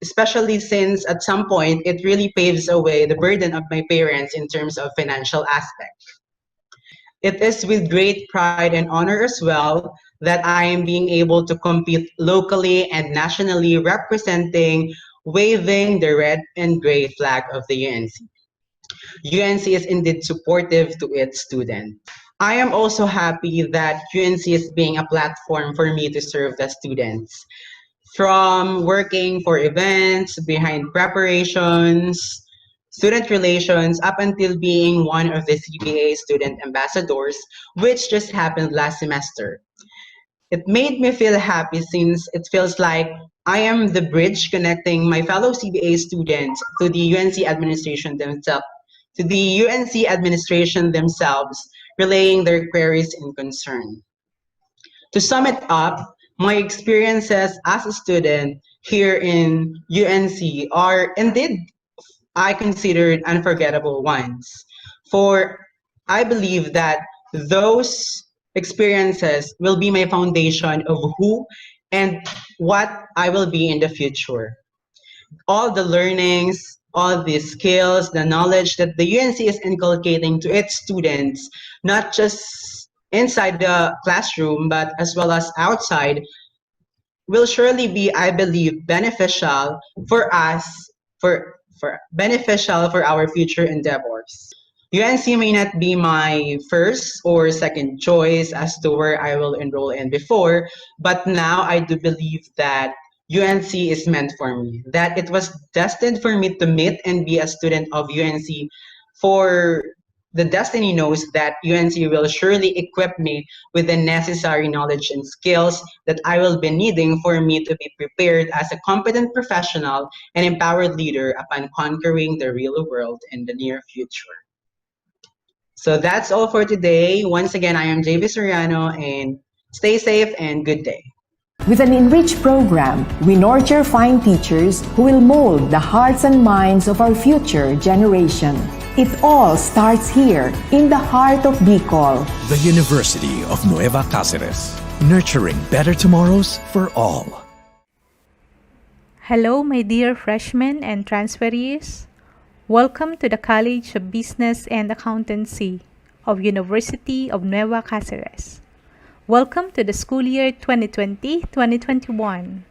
especially since at some point it really paves away the burden of my parents in terms of financial aspect. It is with great pride and honor as well that I am being able to compete locally and nationally representing waving the red and gray flag of the UNC. UNC is indeed supportive to its students. I am also happy that UNC is being a platform for me to serve the students. From working for events, behind preparations, student relations, up until being one of the CBA student ambassadors, which just happened last semester. It made me feel happy since it feels like I am the bridge connecting my fellow CBA students to the UNC administration themselves, relaying their queries and concern. To sum it up, my experiences as a student here in UNC are indeed, I considered unforgettable ones. For I believe that those experiences will be my foundation of who and what I will be in the future. All the learnings, all the skills, the knowledge that the UNC is inculcating to its students, not just inside the classroom, but as well as outside, will surely be, I believe, beneficial for us, for beneficial for our future endeavors. UNC may not be my first or second choice as to where I will enroll in before, but now I do believe that UNC is meant for me, that it was destined for me to meet and be a student of UNC, for the destiny knows that UNC will surely equip me with the necessary knowledge and skills that I will be needing for me to be prepared as a competent professional and empowered leader upon conquering the real world in the near future. So that's all for today. Once again, I am 𝗪𝗲 Soriano, and stay safe and good day. With an enriched program, we nurture fine teachers who will mold the hearts and minds of our future generation. It all starts here, in the heart of Bicol. The University of Nueva Caceres, nurturing better tomorrows for all. Hello, my dear freshmen and transferees. Welcome to the College of Business and Accountancy of University of Nueva Caceres. Welcome to the school year 2020-2021.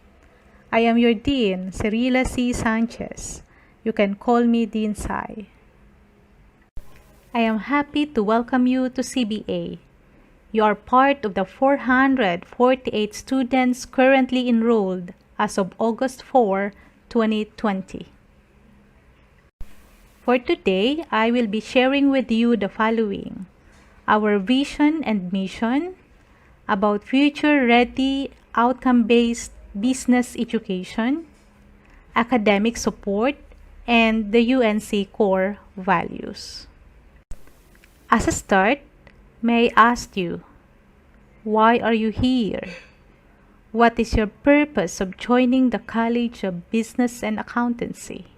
I am your Dean, 𝗪𝗪𝗪 Sanchez. You can call me Dean Sai. I am happy to welcome you to CBA. You are part of the 448 students currently enrolled as of August 4, 2020. For today, I will be sharing with you the following: our vision and mission, about future-ready, outcome-based business education, academic support, and the UNC core values. As a start, may I ask you, why are you here? What is your purpose of joining the College of Business and Accountancy?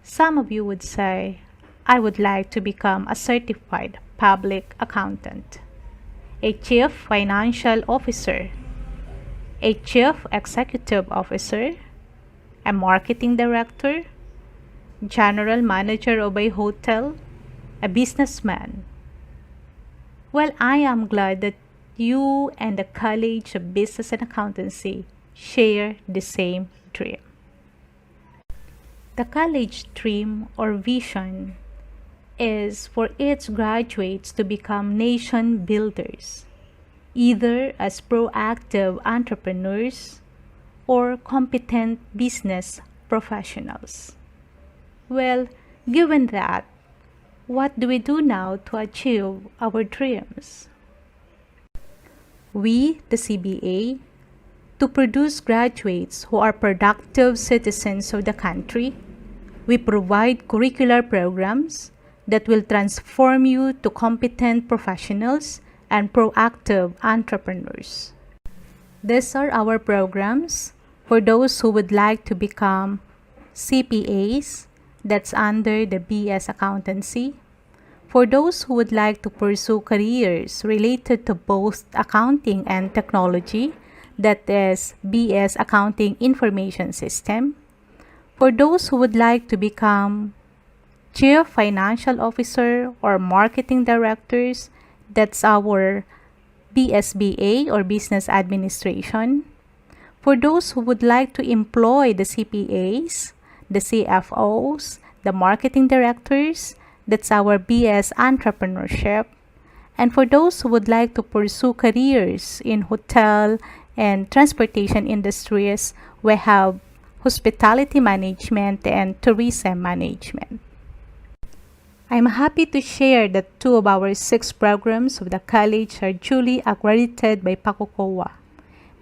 Some of you would say, I would like to become a certified public accountant, a chief financial officer, a chief executive officer, a marketing director, general manager of a hotel, a businessman. Well, I am glad that you and the College of Business and Accountancy share the same dream. The college dream or vision is for its graduates to become nation builders, either as proactive entrepreneurs or competent business professionals. Well, given that, what do we do now to achieve our dreams? We, the CBA, to produce graduates who are productive citizens of the country, we provide curricular programs that will transform you to competent professionals and proactive entrepreneurs. These are our programs For those who would like to become CPAs, that's under the BS Accountancy. For those who would like to pursue careers related to both accounting and technology, that is BS Accounting Information System. For those who would like to become Chief Financial Officer or Marketing Directors, that's our BSBA or Business Administration. For those who would like to employ the CPAs, the CFOs, the Marketing Directors, that's our BS Entrepreneurship. And for those who would like to pursue careers in hotel and transportation industries, we have Hospitality Management and Tourism Management. I'm happy to share that 2 of our 6 programs of the college are duly accredited by PACOCOA.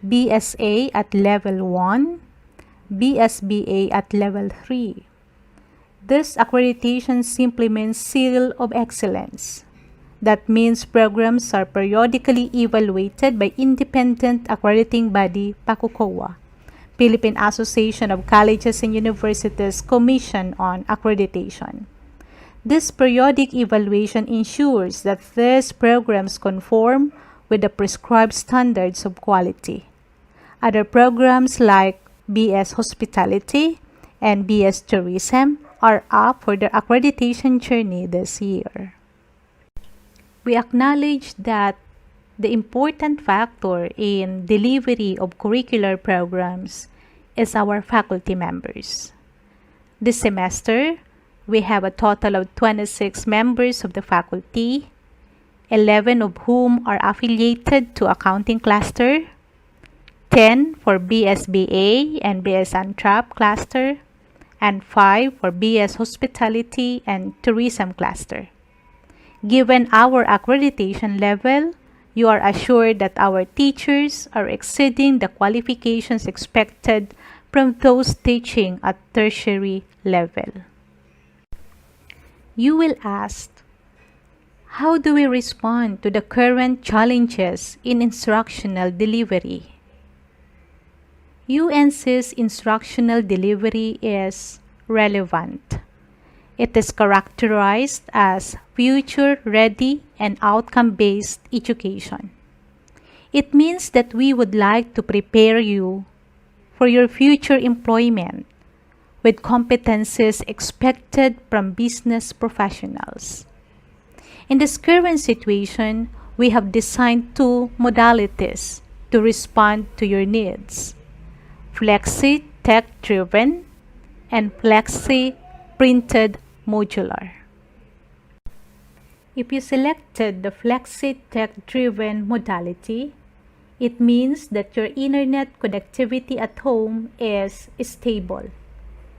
BSA at Level 1, BSBA at Level 3. This accreditation simply means Seal of Excellence. That means programs are periodically evaluated by independent accrediting body PACOCOA, Philippine Association of Colleges and Universities Commission on Accreditation. This periodic evaluation ensures that these programs conform with the prescribed standards of quality. Other programs like BS Hospitality and BS Tourism are up for their accreditation journey this year. We acknowledge that the important factor in delivery of curricular programs is our faculty members. This semester, we have a total of 26 members of the faculty, 11 of whom are affiliated to accounting cluster, 10 for BSBA and BS Antrap cluster, and 5 for BS Hospitality and Tourism cluster. Given our accreditation level, you are assured that our teachers are exceeding the qualifications expected from those teaching at tertiary level. You will ask, how do we respond to the current challenges in instructional delivery? UNC's instructional delivery is relevant. It is characterized as future-ready and outcome-based education. It means that we would like to prepare you for your future employment with competencies expected from business professionals. In this current situation, we have designed 2 modalities to respond to your needs: Flexi Tech-Driven and Flexi Printed Modular. If you selected the Flexi Tech-Driven modality, it means that your internet connectivity at home is stable,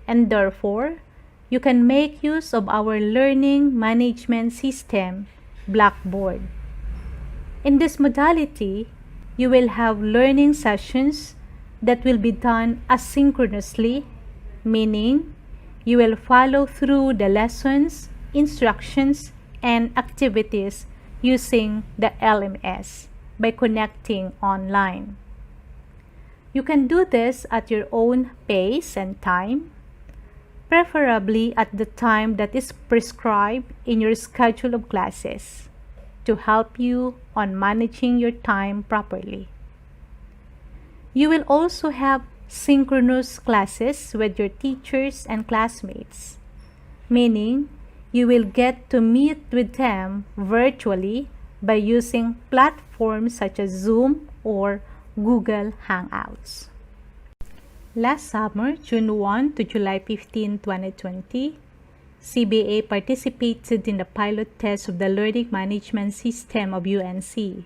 and therefore, you can make use of our learning management system, Blackboard. In this modality, you will have learning sessions that will be done asynchronously, meaning you will follow through the lessons, instructions, and activities using the LMS by connecting online. You can do this at your own pace and time, preferably at the time that is prescribed in your schedule of classes to help you on managing your time properly. You will also have synchronous classes with your teachers and classmates, meaning you will get to meet with them virtually by using platforms such as Zoom or Google Hangouts. Last summer, June 1 to July 15, 2020, CBA participated in the pilot test of the learning management system of UNC.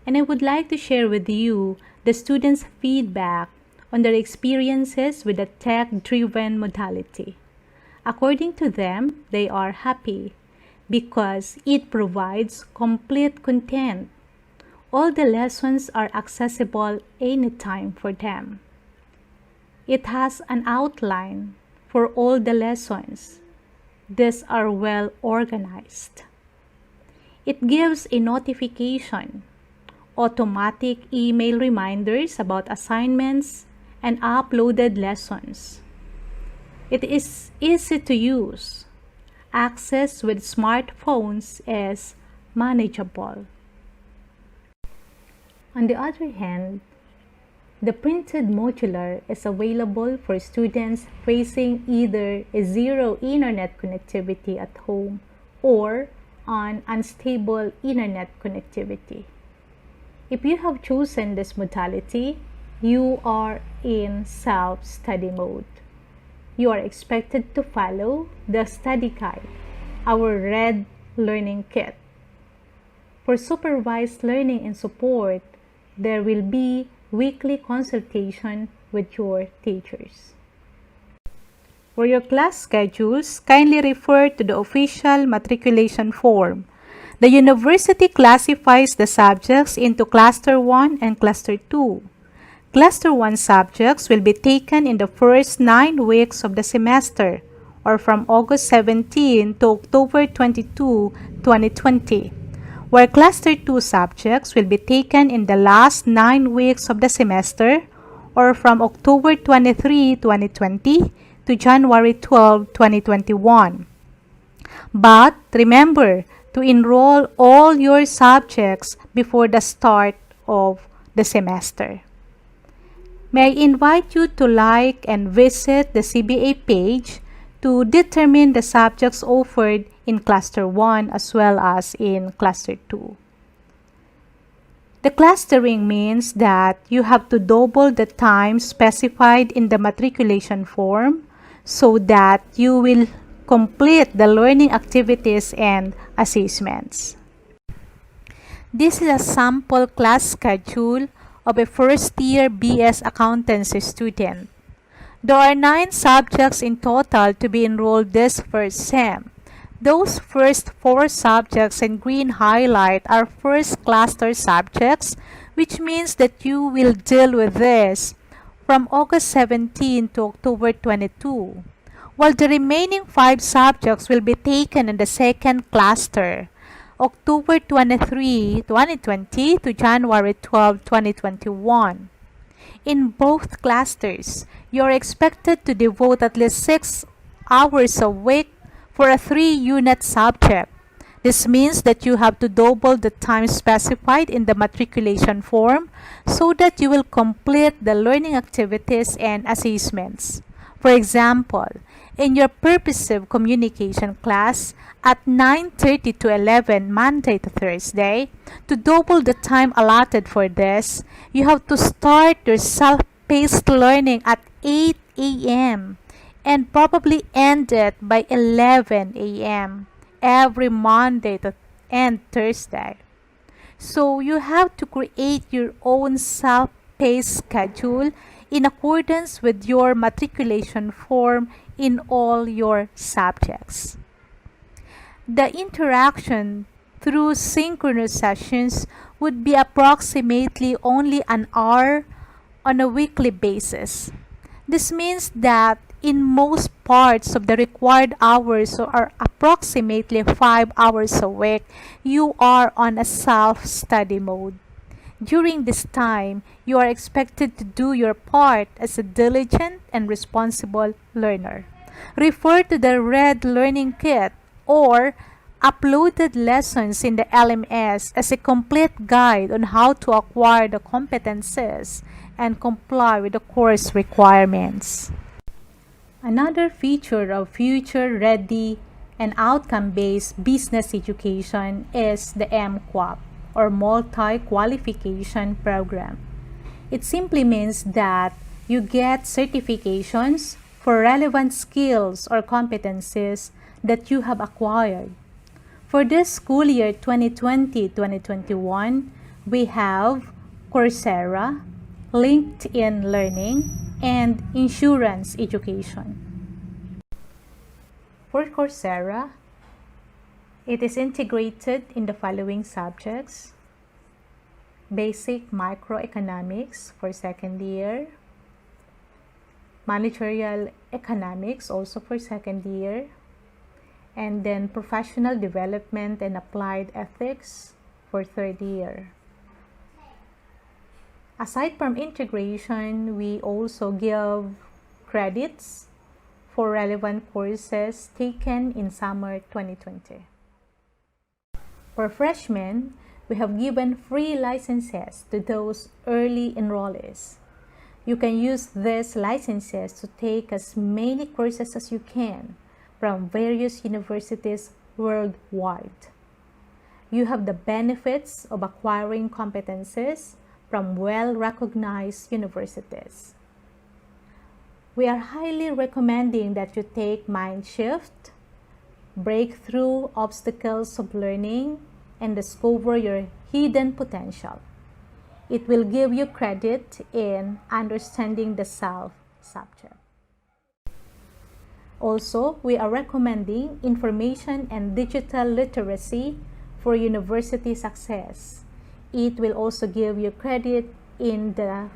And I would like to share with you the students' feedback on their experiences with the tech-driven modality. According to them, they are happy because it provides complete content. All the lessons are accessible anytime for them. It has an outline for all the lessons. These are well organized. It gives a notification, automatic email reminders about assignments, and uploaded lessons. It is easy to use. Access with smartphones is manageable. On the other hand, the printed modular is available for students facing either a zero internet connectivity at home or an unstable internet connectivity. If you have chosen this modality, you are in self-study mode. You are expected to follow the study guide, our red learning kit. For supervised learning and support, there will be weekly consultation with your teachers. For your class schedules, kindly refer to the official matriculation form. The university classifies the subjects into Cluster 1 and Cluster 2. Cluster 1 subjects will be taken in the first 9 weeks of the semester, or from August 17 to October 22, 2020, where Cluster 2 subjects will be taken in the last 9 weeks of the semester, or from October 23, 2020 to January 12, 2021. But remember to enroll all your subjects before the start of the semester. May I invite you to like and visit the CBA page to determine the subjects offered in Cluster 1 as well as in Cluster 2. The clustering means that you have to double the time specified in the matriculation form so that you will complete the learning activities and assessments. This is a sample class schedule of a first-year BS Accountancy student. There are 9 subjects in total to be enrolled this first sem. Those first 4 subjects in green highlight are first cluster subjects, which means that you will deal with this from August 17 to October 22, while the remaining 5 subjects will be taken in the second cluster, October 23, 2020 to January 12, 2021. In both clusters, you are expected to devote at least 6 hours a week for a 3-unit subject. This means that you have to double the time specified in the matriculation form so that you will complete the learning activities and assessments. For example, in your purposive communication class at 9:30 to 11 Monday to Thursday, to double the time allotted for this, you have to start your self-paced learning at 8 a.m. and probably end it by 11 a.m. every Monday and Thursday. So you have to create your own self-paced schedule in accordance with your matriculation form in all your subjects. The interaction through synchronous sessions would be approximately only an hour on a weekly basis. This means that in most parts of the required hours, or approximately 5 hours a week, you are on a self-study mode. During this time, you are expected to do your part as a diligent and responsible learner. Refer to the Red Learning Kit or uploaded lessons in the LMS as a complete guide on how to acquire the competencies and comply with the course requirements. Another feature of future-ready and outcome-based business education is the MQuap, or Multi-Qualification Program. It simply means that you get certifications for relevant skills or competencies that you have acquired. For this school year 2020-2021, we have Coursera, LinkedIn Learning, and Insurance Education. For Coursera, it is integrated in the following subjects: Basic Microeconomics for second year, Managerial Economics also for second year, and then Professional Development and Applied Ethics for third year. Aside from integration, we also give credits for relevant courses taken in summer 2020. For freshmen, we have given free licenses to those early enrollees. You can use these licenses to take as many courses as you can from various universities worldwide. You have the benefits of acquiring competencies from well-recognized universities. We are highly recommending that you take Mindshift, Breakthrough Obstacles of Learning, and discover your hidden potential. It will give you credit in understanding the self subject. Also, we are recommending information and digital literacy for university success. It will also give you credit in the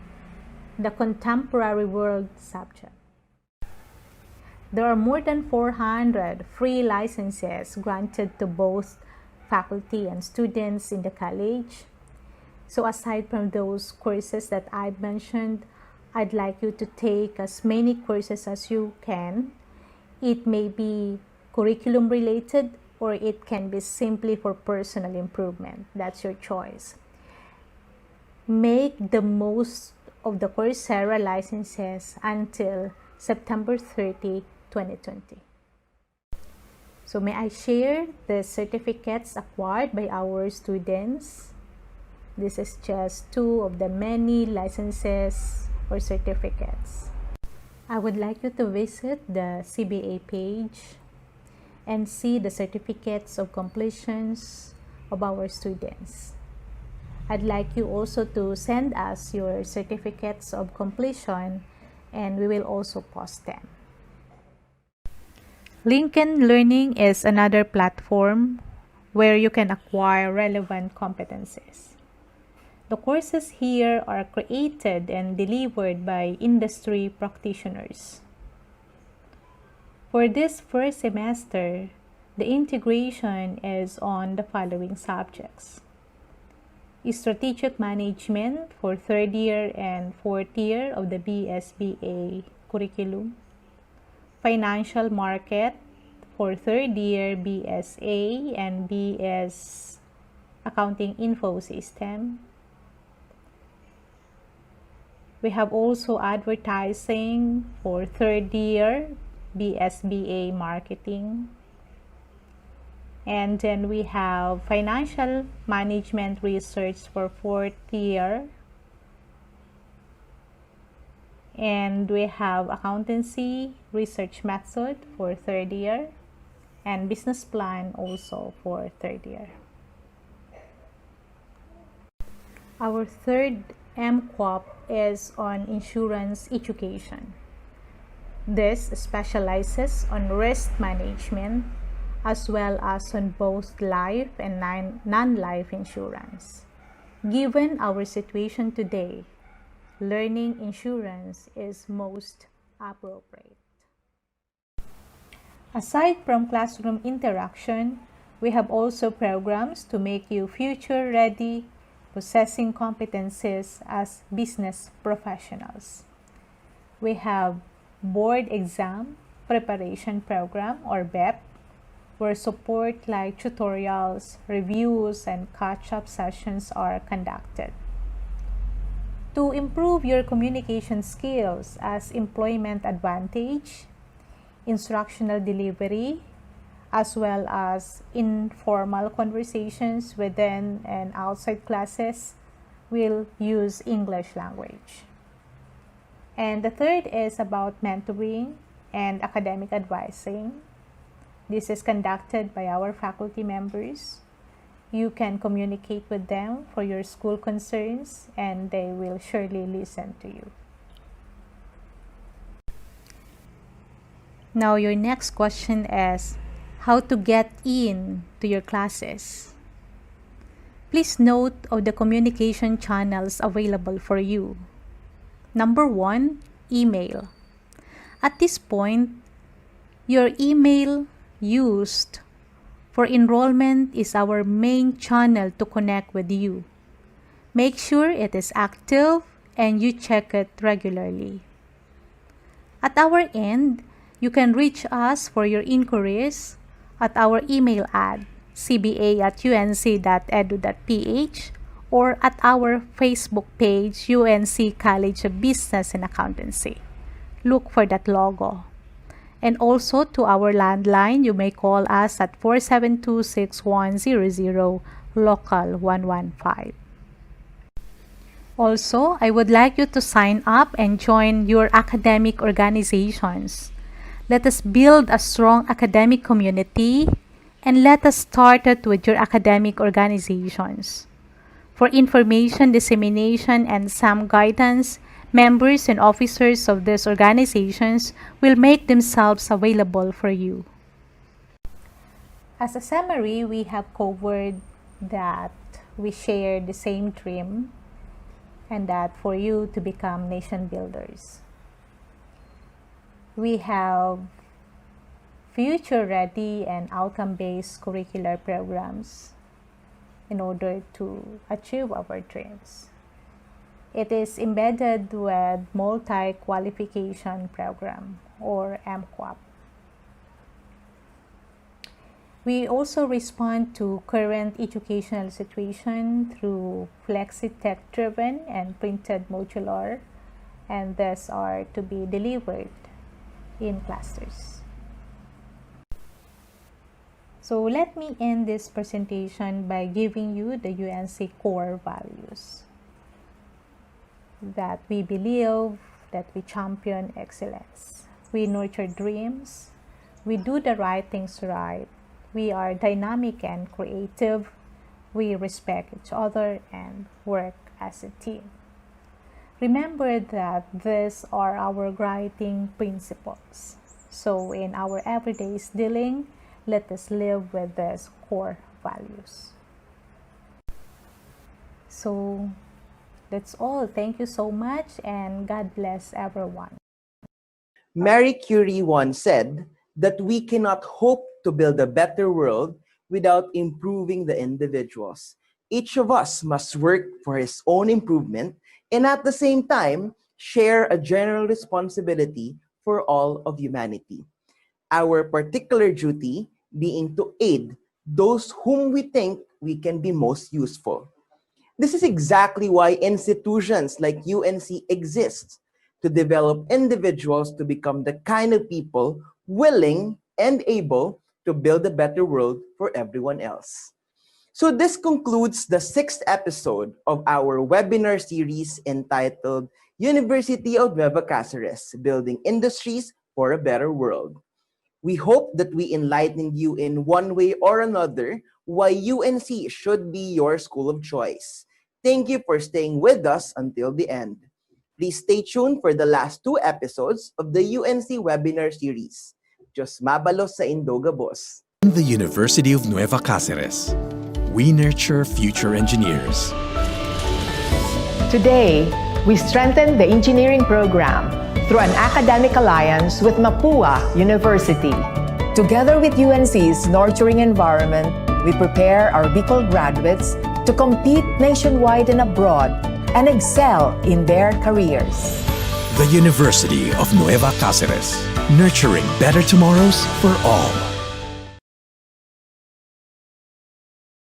contemporary world subject. There are more than 400 free licenses granted to both faculty and students in the college. So aside from those courses that I've mentioned, I'd like you to take as many courses as you can. It may be curriculum related or it can be simply for personal improvement. That's your choice. Make the most of the Coursera licenses until September 30, 2020. So may I share the certificates acquired by our students? This is just two of the many licenses or certificates. I would like you to visit the CBA page and see the certificates of completions of our students. I'd like you also to send us your certificates of completion and we will also post them. Lincoln Learning is another platform where you can acquire relevant competencies. The courses here are created and delivered by industry practitioners. For this first semester, the integration is on the following subjects: Strategic Management for third year and fourth year of the BSBA curriculum, Financial Market for third year BSA and BS Accounting Info System. We have also Advertising for third year BSBA Marketing. And then we have Financial Management Research for fourth year. And we have Accountancy Research Method for third year. And Business Plan also for third year. Our third MQuop is on insurance education. This specializes on risk management as well as on both life and non-life insurance. Given our situation today, learning insurance is most appropriate. Aside from classroom interaction, we have also programs to make you future-ready, possessing competencies as business professionals. We have Board Exam Preparation Program or BEP, where support like tutorials, reviews, and catch-up sessions are conducted. To improve your communication skills as employment advantage, instructional delivery, as well as informal conversations within and outside classes, will use English language. And the third is about mentoring and academic advising. This is conducted by our faculty members. You can communicate with them for your school concerns and they will surely listen to you. Now your next question is how to get in to your classes. Please note of the communication channels available for you. Number 1, email. At this point, your email used for enrollment is our main channel to connect with you. Make sure it is active and you check it regularly. At our end, you can reach us for your inquiries at our email at cba@unc.edu.ph or at our Facebook page, UNC College of Business and Accountancy. Look for that logo. And also to our landline, you may call us at 472-6100, local 115. Also, I would like you to sign up and join your academic organizations. Let us build a strong academic community and let us start it with your academic organizations. For information dissemination and some guidance, members and officers of these organizations will make themselves available for you. As a summary, we have covered that we share the same dream and that for you to become nation builders. We have future-ready and outcome-based curricular programs in order to achieve our dreams. It is embedded with multi-qualification program or MQuap. We also respond to current educational situation through flexi-tech-driven and printed modular, and these are to be delivered in clusters. So let me end this presentation by giving you the UNC core values. That we believe, that we champion excellence, we nurture dreams, we do the right things right, we are dynamic and creative, we respect each other and work as a team. Remember that these are our guiding principles. So in our everyday dealing, let us live with these core values. So that's all. Thank you so much and God bless everyone. Marie Curie once said that we cannot hope to build a better world without improving the individuals. Each of us must work for his own improvement and at the same time share a general responsibility for all of humanity. Our particular duty being to aid those whom we think we can be most useful. This is exactly why institutions like UNC exist, to develop individuals to become the kind of people willing and able to build a better world for everyone else. So this concludes the 6th episode of our webinar series entitled University of Nueva Caceres, Building Industries for a Better World. We hope that we enlightened you in one way or another why UNC should be your school of choice. Thank you for staying with us until the end. Please stay tuned for the last 2 episodes of the UNC webinar series. Diyos mabalos sa Indoga, boss. In the University of Nueva Caceres, we nurture future engineers. Today, we strengthen the engineering program through an academic alliance with Mapua University. Together with UNC's nurturing environment, we prepare our Bicol graduates to compete nationwide and abroad and excel in their careers. The University of Nueva Caceres, nurturing better tomorrows for all.